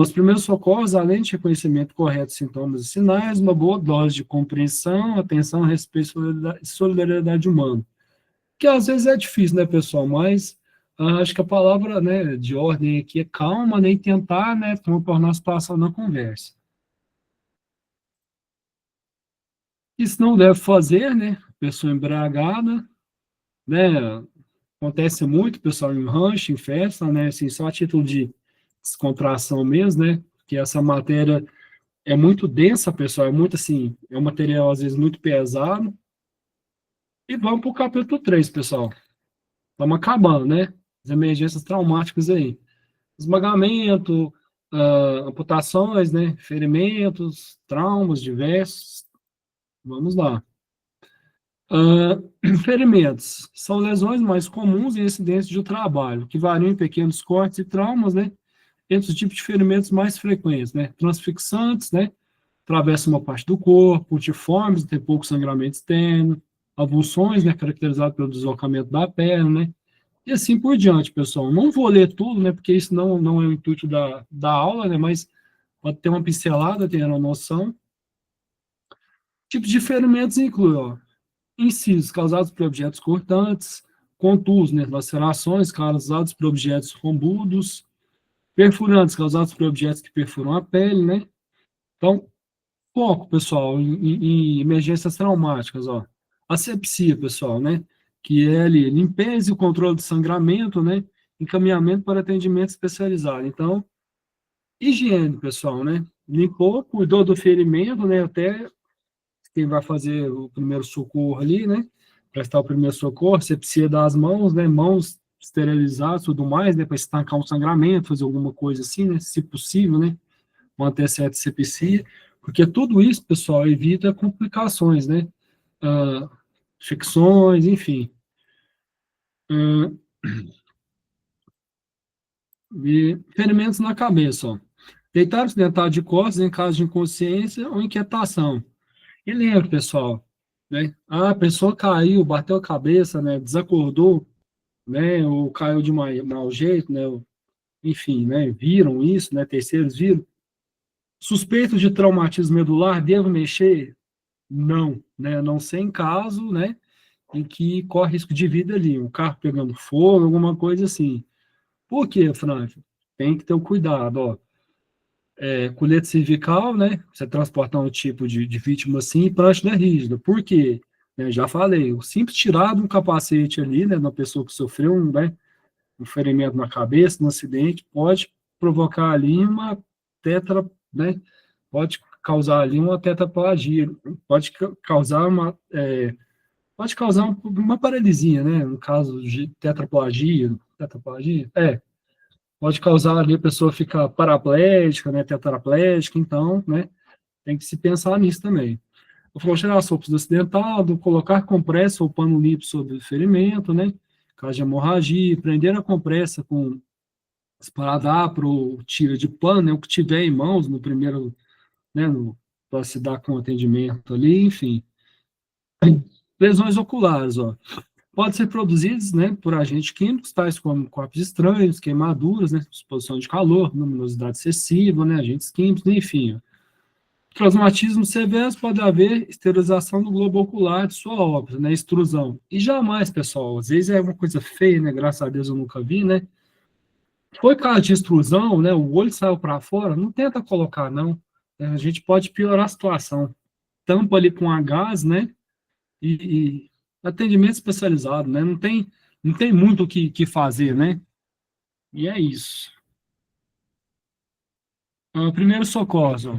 Os primeiros socorros, além de reconhecimento correto de sintomas e sinais, uma boa dose de compreensão, atenção, respeito e solidariedade humana. Que às vezes é difícil, né, pessoal? Mas acho que a palavra, né, de ordem aqui é calma, né, e tentar, né, tornar a situação na conversa. Isso não deve fazer, né? Pessoa embriagada, né? Acontece muito, pessoal, em rancho, em festa, né? Assim, só a título de descontração mesmo, né? Que essa matéria é muito densa, pessoal, é muito assim, é um material às vezes muito pesado. E vamos para o capítulo 3, pessoal. Vamos acabando, né? As emergências traumáticas aí. Esmagamento, amputações, né? Ferimentos, traumas diversos. Vamos lá. Ferimentos são lesões mais comuns em acidentes de trabalho, que variam em pequenos cortes e traumas, né? Entre os tipos de ferimentos mais frequentes, né? Transfixantes, né? Atravessam uma parte do corpo, tiformes, tem pouco sangramento externo, avulsões, né? Caracterizado pelo deslocamento da perna, né? E assim por diante, pessoal. Não vou ler tudo, né? Porque isso não é o intuito da aula, né? Mas pode ter uma pincelada, ter uma noção. Tipos de ferimentos incluem, ó, incisos causados por objetos cortantes, contusos, né, lacerações causadas por objetos rombudos, perfurantes causados por objetos que perfuram a pele, né? Então, foco, pessoal, em emergências traumáticas, ó. Asepsia, pessoal, né? Que é ali, limpeza e o controle de sangramento, né? Encaminhamento para atendimento especializado. Então, higiene, pessoal, né? Limpou, cuidou do ferimento, né? Até quem vai fazer o primeiro socorro ali, né? Prestar o primeiro socorro, sepsia das mãos, né? Mãos esterilizadas, tudo mais, né? Para estancar um sangramento, fazer alguma coisa assim, né? Se possível, né? Manter certa sepsia, porque tudo isso, pessoal, evita complicações, né? Ah, Ficções, enfim. Ah, e ferimentos na cabeça, ó. Deitar-se dentado de costas em caso de inconsciência ou inquietação. E lembra, pessoal, né? A pessoa caiu, bateu a cabeça, né? Desacordou, né? Ou caiu de mau jeito, né? Enfim, né? Viram isso, né? Terceiros viram. Suspeito de traumatismo medular, devo mexer? Não, né? A não ser em caso, né? Em que corre risco de vida ali, um carro pegando fogo, alguma coisa assim. Por quê, Frank? Tem que ter o cuidado, ó. Colete cervical, né? Você transportar um tipo de vítima assim, prancha não é rígida. Por quê? Já falei, o simples tirar de um capacete ali, né, na pessoa que sofreu um ferimento na cabeça, um acidente, pode provocar ali uma tetra, né? Pode causar ali uma tetraplegia, pode causar uma paralisia, né? No caso de tetraplegia, pode causar ali a pessoa ficar paraplégica, né? Tetraplégica, então, né? Tem que se pensar nisso também. Eu falo, tirar a sopa do acidentado, colocar compressa ou pano limpo sobre o ferimento, né? Caso de hemorragia, prender a compressa com esparadrapo, tira de pano, né? O que tiver em mãos no primeiro, né? Para se dar com atendimento ali, enfim. Lesões oculares, ó. Podem ser produzidas, né, por agentes químicos, tais como corpos estranhos, queimaduras, né, exposição de calor, luminosidade excessiva, né, agentes químicos, enfim. Traumatismo severo pode haver esterilização do globo ocular de sua órbita, né, extrusão. E jamais, pessoal, às vezes é uma coisa feia, né, graças a Deus eu nunca vi, né. Foi caso de extrusão, né, o olho saiu para fora, não tenta colocar, não. A gente pode piorar a situação. Tampa ali com a gás, né, e atendimento especializado, né? Não tem muito o que fazer, né? E é isso. Primeiro socorro, ó.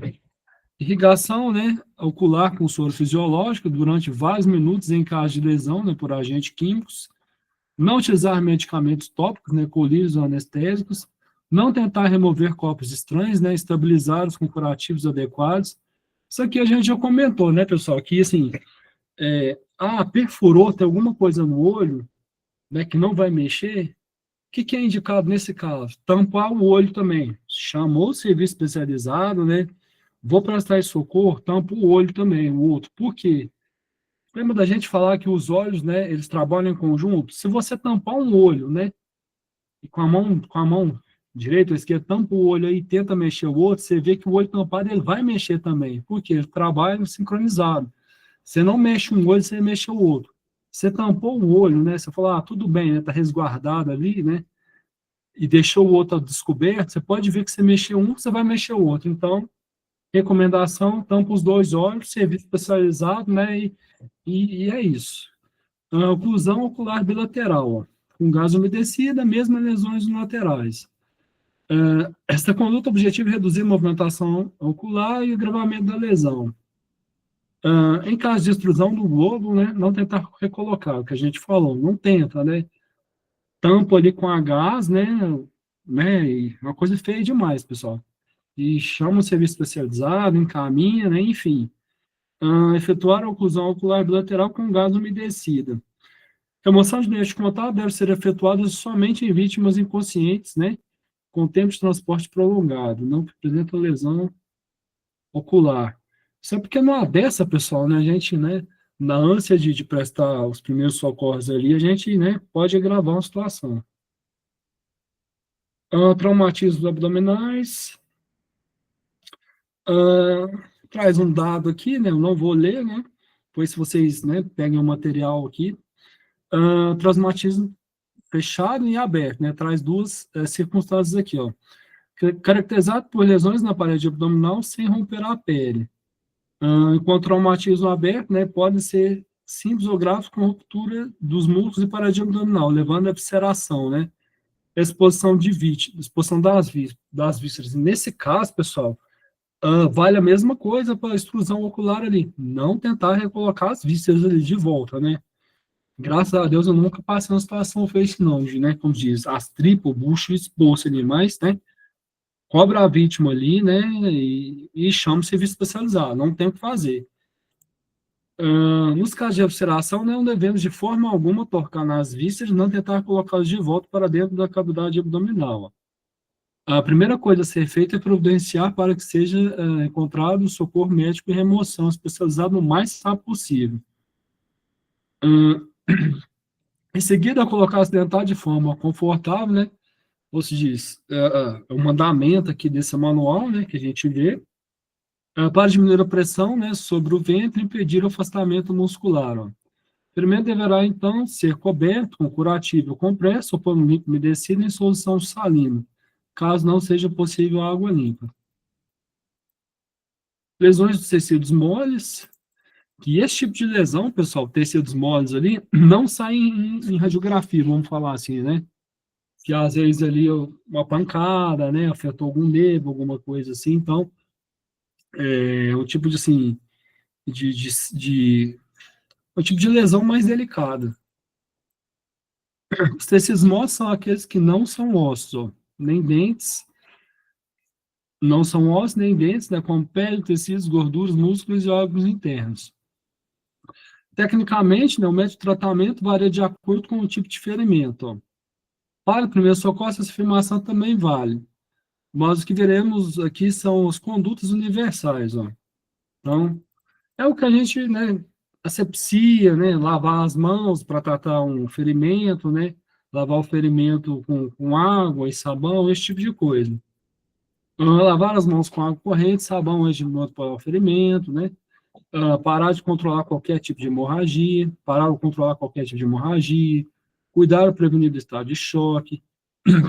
Irrigação, né? Ocular com soro fisiológico durante vários minutos em caso de lesão, né? Por agentes químicos. Não utilizar medicamentos tópicos, né? Colírios ou anestésicos. Não tentar remover corpos estranhos, né? Estabilizá-los com curativos adequados. Isso aqui a gente já comentou, né, pessoal? Que, assim, perfurou, tem alguma coisa no olho, né, que não vai mexer, o que é indicado nesse caso? Tampar o olho também. Chamou o serviço especializado, né? Vou prestar esse socorro, tampa o olho também, o outro. Por quê? Lembra da gente falar que os olhos, né, eles trabalham em conjunto? Se você tampar um olho, né, e com a mão direita ou esquerda, tampa o olho aí e tenta mexer o outro, você vê que o olho tampado ele vai mexer também. Por quê? Eles trabalham sincronizado. Você não mexe um olho, você mexe o outro. Você tampou o olho, né? Você falou, tudo bem, né? Tá resguardado ali, né? E deixou o outro descoberto, você pode ver que você mexeu um, você vai mexer o outro. Então, recomendação, tampa os dois olhos, serviço especializado, né? E é isso. Oclusão ocular bilateral, ó, com gás umedecida, mesmo em lesões laterais. Esta conduta objetiva é reduzir a movimentação ocular e o agravamento da lesão. Em caso de extrusão do globo, né, não tentar recolocar, o que a gente falou, não tenta, né? Tampa ali com a gás, né? E uma coisa feia demais, pessoal. E chama o serviço especializado, encaminha, né? Enfim. Efetuar a oclusão ocular bilateral com gás umedecida. Remoção de dente de contato deve ser efetuada somente em vítimas inconscientes, né? Com tempo de transporte prolongado, não que apresenta lesão ocular. Isso é porque numa dessa, pessoal, né? A gente, né? Na ânsia de prestar os primeiros socorros ali, a gente, né? Pode agravar uma situação. Traumatismos abdominais. Traz um dado aqui, né? Eu não vou ler, né? Pois se vocês, né, peguem o material aqui. Traumatismo fechado e aberto, né? Traz duas circunstâncias aqui, ó. Caracterizado por lesões na parede abdominal sem romper a pele. Enquanto traumatismo aberto, né, pode ser simples ou grave com ruptura dos músculos e parede abdominal, levando à visceração, né? Exposição de vísceras, exposição das vísceras. Nesse caso, pessoal, vale a mesma coisa para a extrusão ocular ali. Não tentar recolocar as vísceras ali de volta, né? Graças a Deus eu nunca passei uma situação feia não, né? Como diz, as tripas, o bucho exposto ali, mas, né? Cobra a vítima ali, né? E chama o serviço especializado, não tem o que fazer. Nos casos de observação, não devemos de forma alguma tocar nas vísceras, não tentar colocá-las de volta para dentro da cavidade abdominal. A primeira coisa a ser feita é providenciar para que seja encontrado socorro médico e remoção especializado o mais rápido possível. Em seguida, colocar as dentadas de forma confortável, né? Ou se diz, o mandamento aqui desse manual, né, que a gente vê, para diminuir a pressão, né, sobre o ventre e impedir o afastamento muscular, ó. Primeiro deverá, então, ser coberto com curativo compresso ou pano limpo umedecido em solução salina, caso não seja possível água limpa. Lesões dos tecidos moles, que esse tipo de lesão, pessoal, tecidos moles ali, não sai em radiografia, vamos falar assim, né? Que às vezes ali uma pancada, né, afetou algum nervo, alguma coisa assim, então, um tipo de, assim, um tipo de lesão mais delicada. Os tecidos moles são aqueles que não são ossos, ó, nem dentes, não são ossos nem dentes, né, como pele, tecidos, gorduras, músculos e órgãos internos. Tecnicamente, né, o método de tratamento varia de acordo com o tipo de ferimento. Ó. Para o primeiro socorro, essa afirmação também vale. Mas o que veremos aqui são as condutas universais. Ó. Então, é o que a gente, né, asepsia, né, lavar as mãos para tratar um ferimento, né, lavar o ferimento com água e sabão, esse tipo de coisa. Lavar as mãos com água corrente, sabão antes de para o ferimento, né, parar de controlar qualquer tipo de hemorragia, parar de controlar qualquer tipo de hemorragia, cuidar ou prevenir do estado de choque,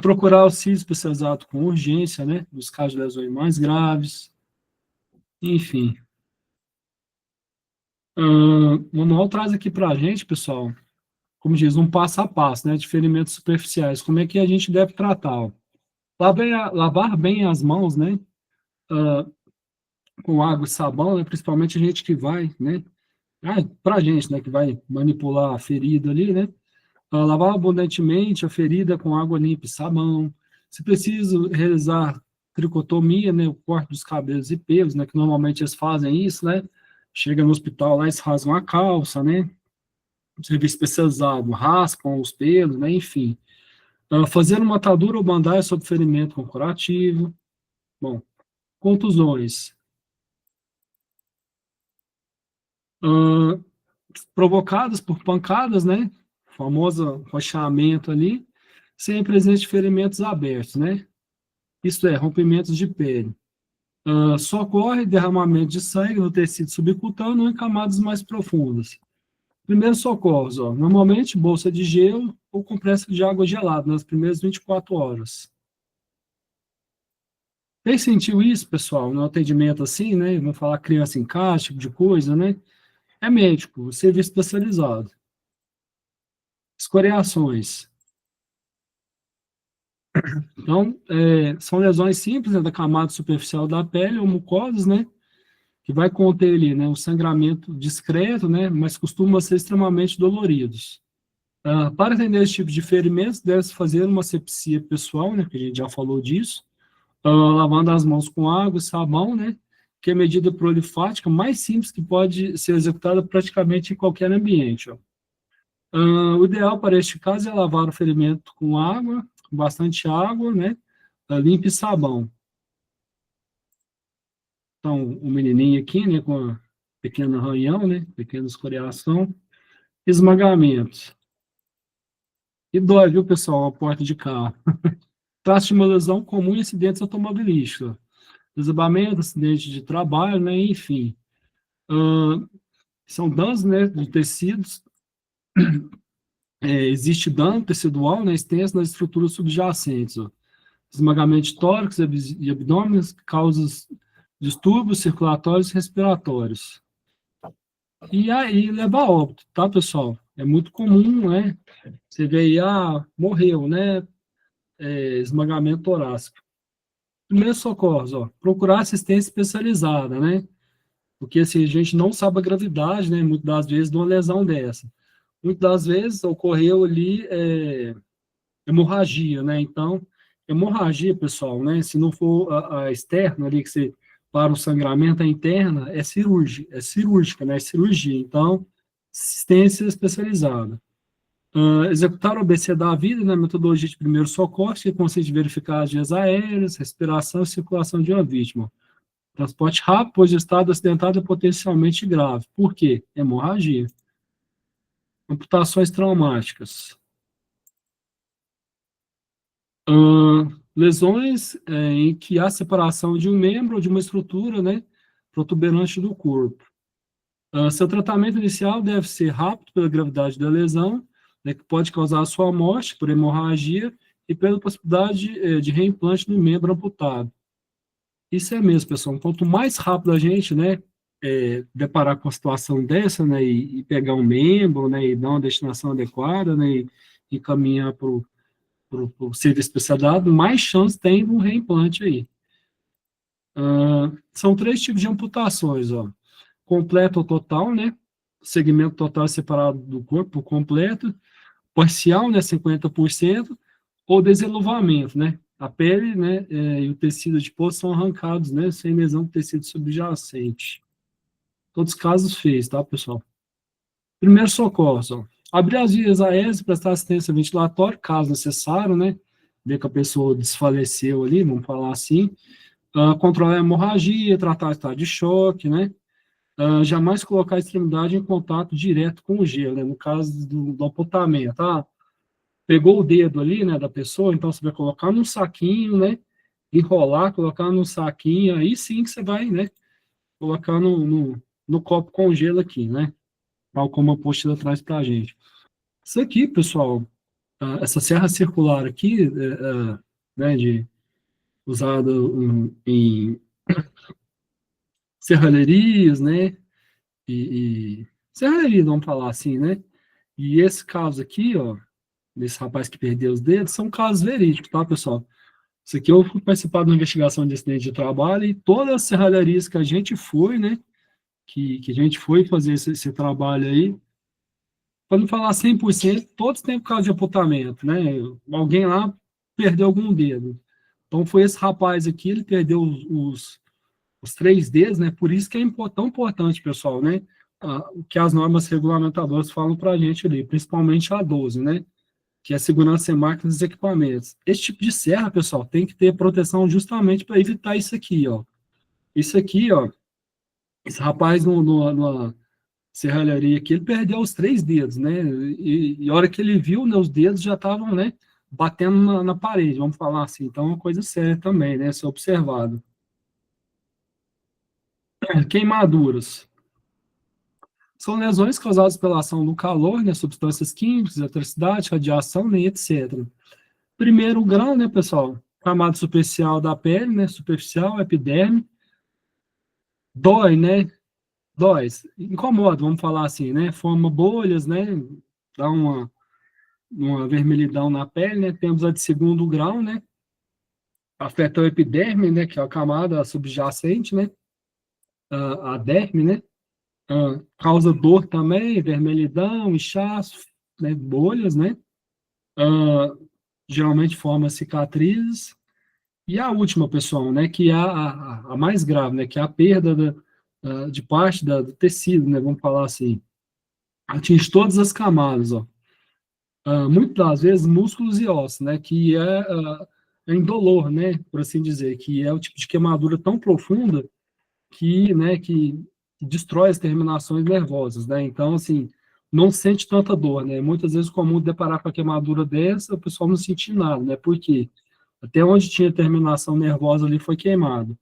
procurar auxílio especializado com urgência, né, nos casos de lesões mais graves, enfim. O manual traz aqui para a gente, pessoal, como diz, um passo a passo, né, de ferimentos superficiais, como é que a gente deve tratar. Ó. Lavar bem as mãos, né, com água e sabão, né, principalmente a gente que vai, né, para a gente, né, que vai manipular a ferida ali, né, lavar abundantemente a ferida com água limpa e sabão. Se preciso realizar tricotomia, né, o corte dos cabelos e pelos, né, que normalmente eles fazem isso, né, chega no hospital lá, eles rasgam a calça, né, serviço especializado, raspam os pelos, né, enfim. Fazer uma atadura ou bandagem sobre ferimento com curativo. Bom, contusões. Uh, provocadas por pancadas, né, famoso rochamento ali, sem a presença de ferimentos abertos, né, isto é, rompimentos de pele. Só ocorre derramamento de sangue no tecido subcutâneo ou em camadas mais profundas. Primeiros socorros, ó, normalmente bolsa de gelo ou compressa de água gelada nas primeiras 24 horas. Quem sentiu isso, pessoal, no atendimento assim, né? Vamos falar criança em casa, tipo de coisa, né? É médico, serviço especializado. Escoriações. Então, são lesões simples, né, da camada superficial da pele ou mucosas, né? Que vai conter ali, né, um sangramento discreto, né? Mas costumam ser extremamente doloridos. Para atender esse tipo de ferimentos, deve-se fazer uma asepsia pessoal, né? Que a gente já falou disso. Lavando as mãos com água e sabão, né? Que é a medida prolifática mais simples que pode ser executada praticamente em qualquer ambiente. Ó. O ideal para este caso é lavar o ferimento com água, com bastante água, né? Limpa e sabão. Então, o menininho aqui, né? Com a pequeno arranhão, né? Pequena escoriação. Esmagamento. E dói, viu, pessoal? A porta de carro. Trata-se de uma lesão comum em acidentes automobilísticos. Desabamento, acidente de trabalho, né? Enfim. São danos, né, de tecidos. Existe dano tecidual, né, extenso nas estruturas subjacentes. Ó. Esmagamento de tórax e abdômen causa distúrbios circulatórios e respiratórios. E aí leva a óbito, tá, pessoal? É muito comum, né? Você vê aí, morreu, né? Esmagamento torácico. Primeiros socorros, ó, procurar assistência especializada, né? Porque assim, a gente não sabe a gravidade, né? Muitas das vezes de uma lesão dessa. Muitas das vezes ocorreu ali hemorragia, né? Então, hemorragia, pessoal, né? Se não for a externa ali que você para o sangramento, a interna é cirúrgica, né? É cirurgia. Então, assistência especializada. Executar o ABC da vida, né? Metodologia de primeiro socorro, que consiste em verificar as vias aéreas, respiração e circulação de uma vítima. Transporte rápido, pois o estado acidentado é potencialmente grave. Por quê? Hemorragia. Amputações traumáticas. Lesões em que há separação de um membro ou de uma estrutura, né, protuberante do corpo. Seu tratamento inicial deve ser rápido pela gravidade da lesão, né, que pode causar a sua morte por hemorragia e pela possibilidade de reimplante no membro amputado. Isso é mesmo, pessoal. Quanto mais rápido a gente, né, deparar com uma situação dessa, né, e pegar um membro, né, e dar uma destinação adequada, né, e caminhar para o serviço especializado, mais chance tem de um reimplante aí. São 3 tipos de amputações, ó. Completo ou total, né? Segmento total separado do corpo por completo. Parcial, né? 50%. Ou desenluvamento, né? a pele, né, e o tecido adiposo são arrancados, né, sem lesão do tecido subjacente. Todos os casos fez, tá, pessoal? Primeiro socorro, ó. Abrir as vias aéreas, prestar assistência ventilatória, caso necessário, né? Ver que a pessoa desfaleceu ali, vamos falar assim. Controlar a hemorragia, tratar o estado de choque, né? Jamais colocar a extremidade em contato direto com o gelo, né? No caso do amputamento, tá? Pegou o dedo ali, né, da pessoa, então você vai colocar num saquinho, né? Enrolar, colocar num saquinho, aí sim que você vai, né? Colocar no copo com gelo aqui, né? Tal como a apostila traz para a gente. Isso aqui, pessoal, essa serra circular aqui, né, usada em serralherias, né, serralheria, vamos falar assim, né, e esse caso aqui, ó, desse rapaz que perdeu os dedos, são casos verídicos, tá, pessoal? Isso aqui eu fui participar de uma investigação de acidente de trabalho e todas as serralherias que a gente foi, né, que a gente foi fazer esse trabalho aí, para não falar 100%, todos têm por causa de apontamento, né? Alguém lá perdeu algum dedo. Então, foi esse rapaz aqui, ele perdeu os 3 dedos, né? Por isso que é tão importante, pessoal, né? O que as normas regulamentadoras falam para a gente ali, principalmente a 12, né? Que é a segurança em máquinas e equipamentos. Esse tipo de serra, pessoal, tem que ter proteção justamente para evitar isso aqui, ó. Isso aqui, ó, esse rapaz numa serralharia aqui, ele perdeu os 3 dedos, né? E a hora que ele viu, né, os dedos já estavam, né, batendo na parede, vamos falar assim. Então, é uma coisa séria também, né, ser observado. Queimaduras. São lesões causadas pela ação do calor, né, substâncias químicas, eletricidade, radiação, né, etc. Primeiro grau, né, pessoal, camada superficial da pele, né, superficial, epiderme, dói, né, dói, incomoda, vamos falar assim, né, forma bolhas, né, dá uma vermelhidão na pele, né? Temos a de segundo grau, né? Afeta o epiderme, né? Que é a camada subjacente, né? A derme, né? Causa dor também, vermelhidão, inchaço, né? Bolhas, né? Ah, geralmente forma cicatrizes. E a última, pessoal, né? Que é a mais grave, né? Que é a perda de parte do tecido, né? Vamos falar assim. Atinge todas as camadas, ó. Muitas das vezes músculos e ossos, né, que é indolor, né, por assim dizer, que é o tipo de queimadura tão profunda que destrói as terminações nervosas, né, então, assim, não sente tanta dor, né, muitas vezes é comum deparar com a queimadura dessa, o pessoal não sentir nada, né, porque até onde tinha terminação nervosa ali foi queimado.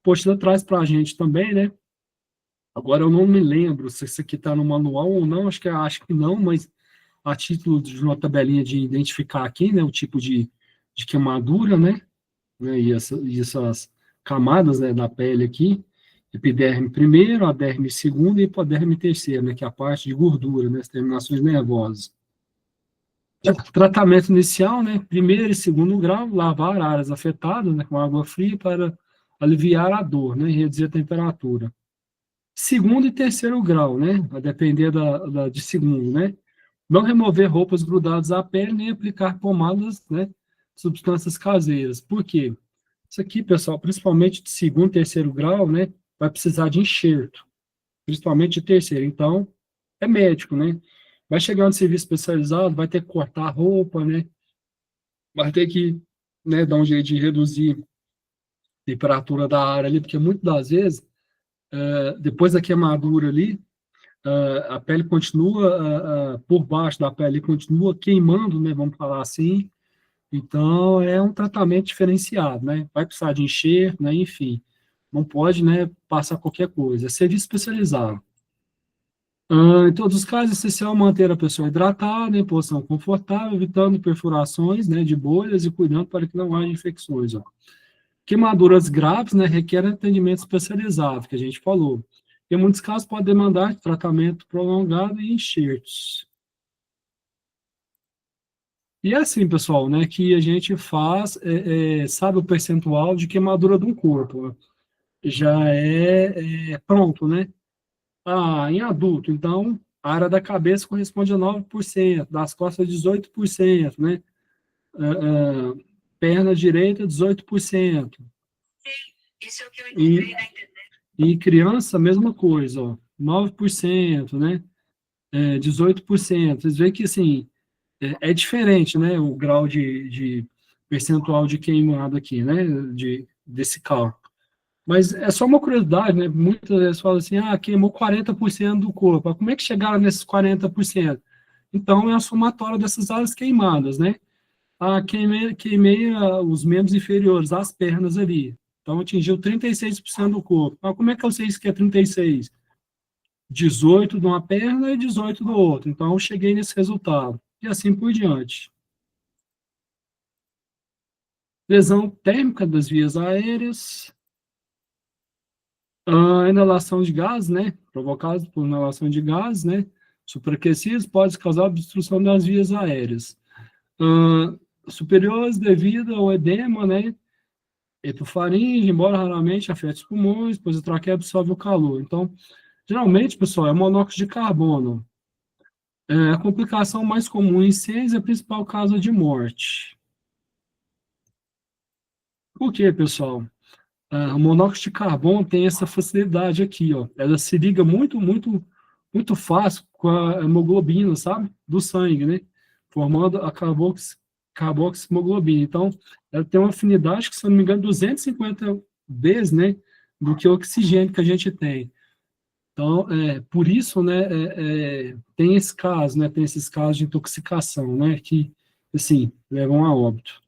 Poxa, traz para a gente também, né, agora eu não me lembro se isso aqui está no manual ou não, acho que não, mas a título de uma tabelinha de identificar aqui, né, o tipo de queimadura, e essas camadas, né, da pele aqui, epiderme primeiro, a derme segundo e hipoderme terceiro, né, que é a parte de gordura, né, as terminações nervosas. Tratamento inicial, né, primeiro e segundo grau, lavar áreas afetadas, né, com água fria para aliviar a dor, né, e reduzir a temperatura. Segundo e terceiro grau, né, a depender de segundo, né, não remover roupas grudadas à pele, nem aplicar pomadas, né, substâncias caseiras. Por quê? Isso aqui, pessoal, principalmente de segundo, terceiro grau, né, vai precisar de enxerto, principalmente de terceiro. Então, é médico, né? Vai chegar no serviço especializado, vai ter que cortar a roupa, né? Vai ter que, né, dar um jeito de reduzir a temperatura da área ali, porque muitas das vezes, depois da queimadura ali, a pele continua, por baixo da pele continua queimando, né, vamos falar assim. Então, é um tratamento diferenciado, né? Vai precisar de enxerto, né, enfim. Não pode, né, passar qualquer coisa. É serviço especializado. Em todos os casos, é essencial manter a pessoa hidratada, em posição confortável, evitando perfurações, né, de bolhas e cuidando para que não haja infecções, ó. Queimaduras graves, né, requerem atendimento especializado, que a gente falou. Em muitos casos, pode demandar tratamento prolongado e enxertos. E é assim, pessoal, né, que a gente faz, sabe o percentual de queimadura de um corpo, né? Já pronto, né? Em adulto, então, a área da cabeça corresponde a 9%, das costas 18%, né? perna direita, 18%. Isso é o que eu encontrei na internet. E criança, mesma coisa, ó, 9%, né? 18%. Vocês veem que, assim, é diferente, né? O grau de percentual de queimado aqui, né? Desse cálculo. Mas é só uma curiosidade, né? Muitas vezes falam assim, queimou 40% do corpo. Como é que chegaram nesses 40%? Então, é a somatória dessas áreas queimadas, né? Queimei os membros inferiores, as pernas ali. Então, atingiu 36% do corpo. Mas como é que eu sei isso que é 36? 18 de uma perna e 18 do outro. Então, eu cheguei nesse resultado. E assim por diante. Lesão térmica das vias aéreas. Inalação de gás, né? Provocado por inalação de gás, né? Superaquecidos pode causar obstrução das vias aéreas. Superiores devido ao edema, né? Hipofaringe, embora raramente afete os pulmões, pois a traqueia absorve o calor. Então, geralmente, pessoal, é monóxido de carbono. A complicação mais comum em incêndios é a principal causa de morte. Por quê, pessoal? O monóxido de carbono tem essa facilidade aqui, ó. Ela se liga muito, muito, muito fácil com a hemoglobina, sabe? Do sangue, né? Formando a carboximoglobina. Então, ela tem uma afinidade que, se eu não me engano, 250 vezes, né? Do que o oxigênio que a gente tem. Então, por isso, né? Tem esse caso, né? Tem esses casos de intoxicação, né? Que, assim, levam a óbito.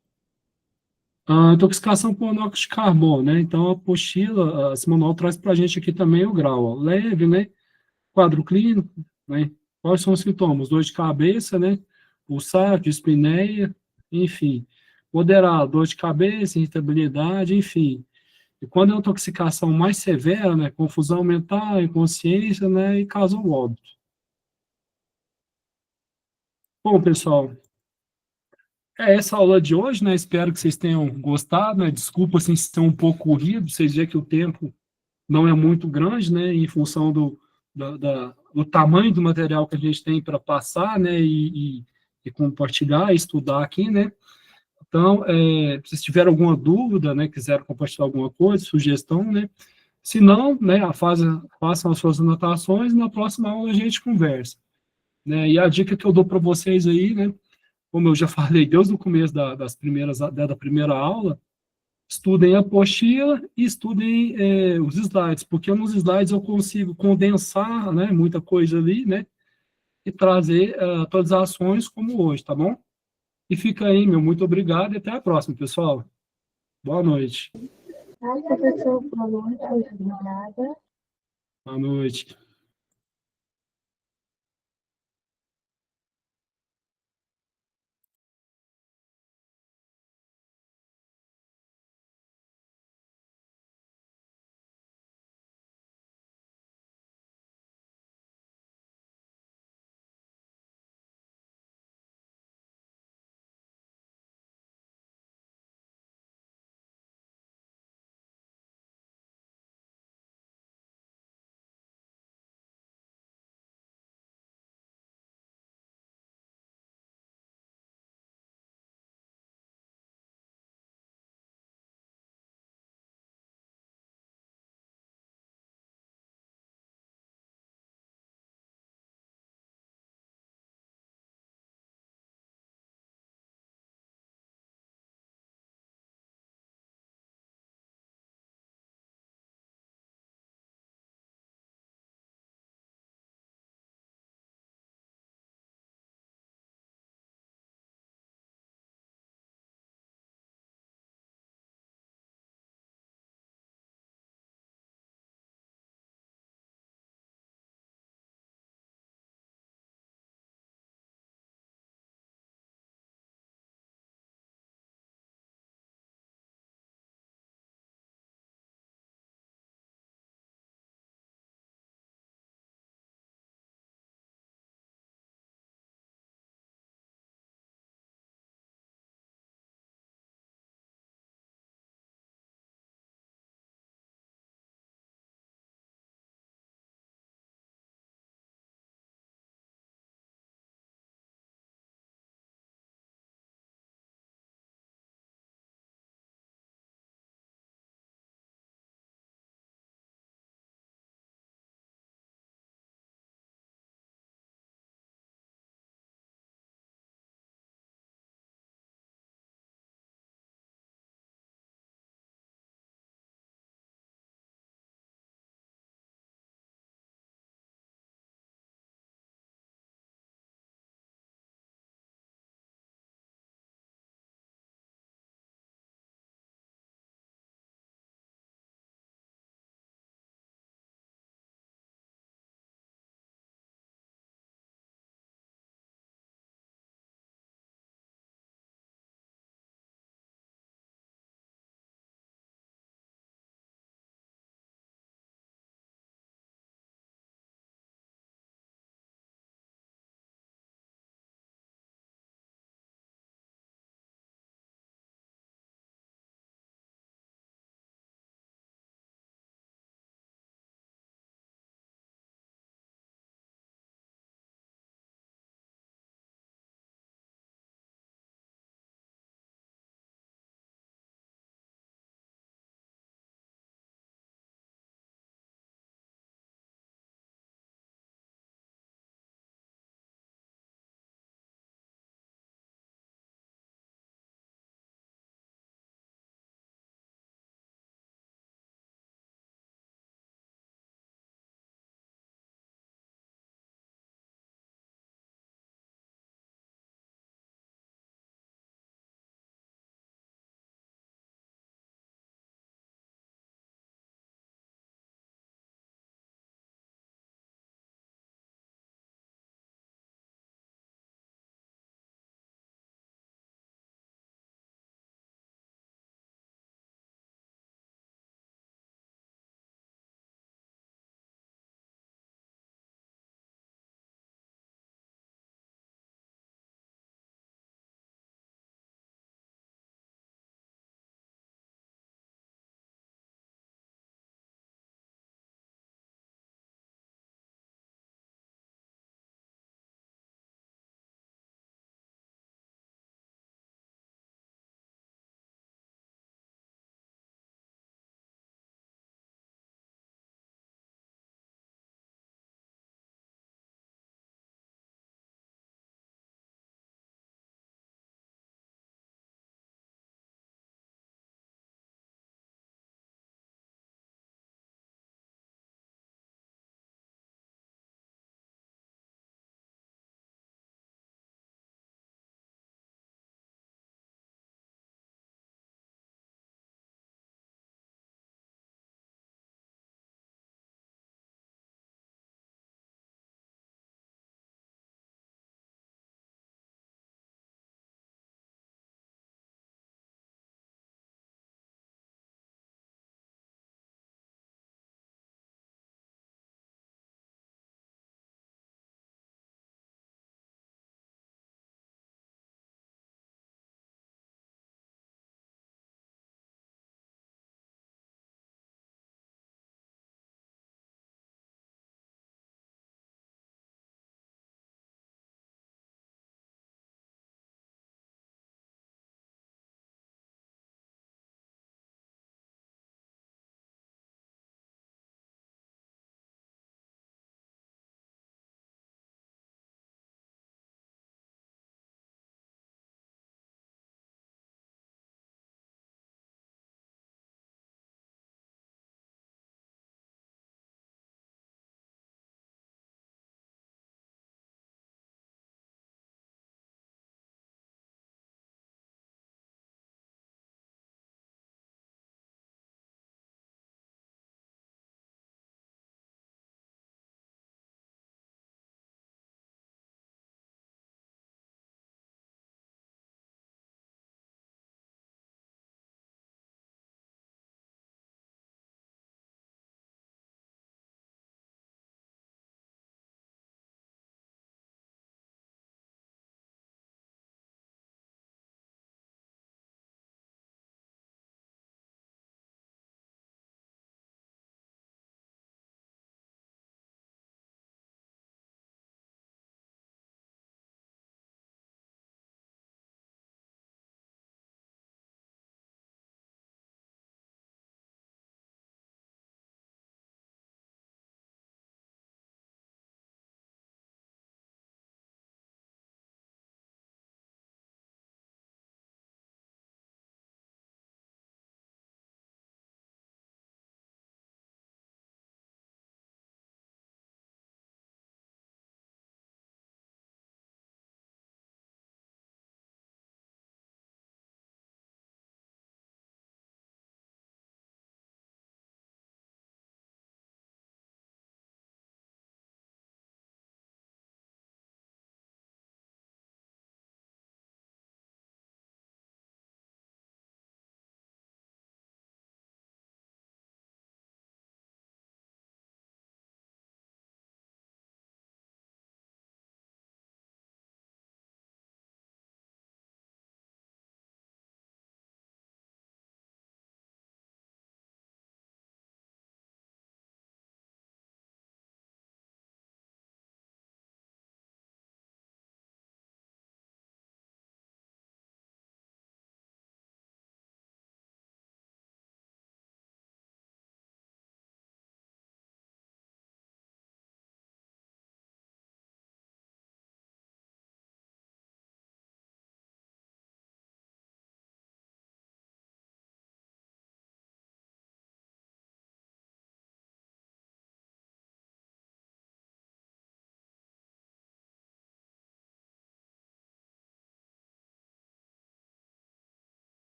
A intoxicação por monóxido de carbono, né? Então, a apostila, a Simonal traz para a gente aqui também o grau, ó, leve, né? Quadro clínico, né? Quais são os sintomas? Dor de cabeça, né? Pulsar, dispneia, enfim. Moderado, dor de cabeça, irritabilidade, enfim. E quando é uma intoxicação mais severa, né? Confusão mental, inconsciência, né? E causa o óbito. Bom, pessoal, essa aula de hoje, né? Espero que vocês tenham gostado, né? Desculpa, assim, se tem um pouco corrido, vocês veem que o tempo não é muito grande, né? Em função do tamanho do material que a gente tem para passar, né? E compartilhar, estudar aqui, né? Então, se vocês tiverem alguma dúvida, né? Quiserem compartilhar alguma coisa, sugestão, né? Se não, né? Façam as suas anotações e na próxima aula a gente conversa, né? E a dica que eu dou para vocês aí, né? Como eu já falei desde o começo da primeira aula, estudem a apostila e estudem os slides, porque nos slides eu consigo condensar, né, muita coisa ali, né, e trazer todas as ações como hoje, tá bom? E fica aí, meu muito obrigado e até a próxima, pessoal. Boa noite. Ai, professor, boa noite, obrigada. Boa noite.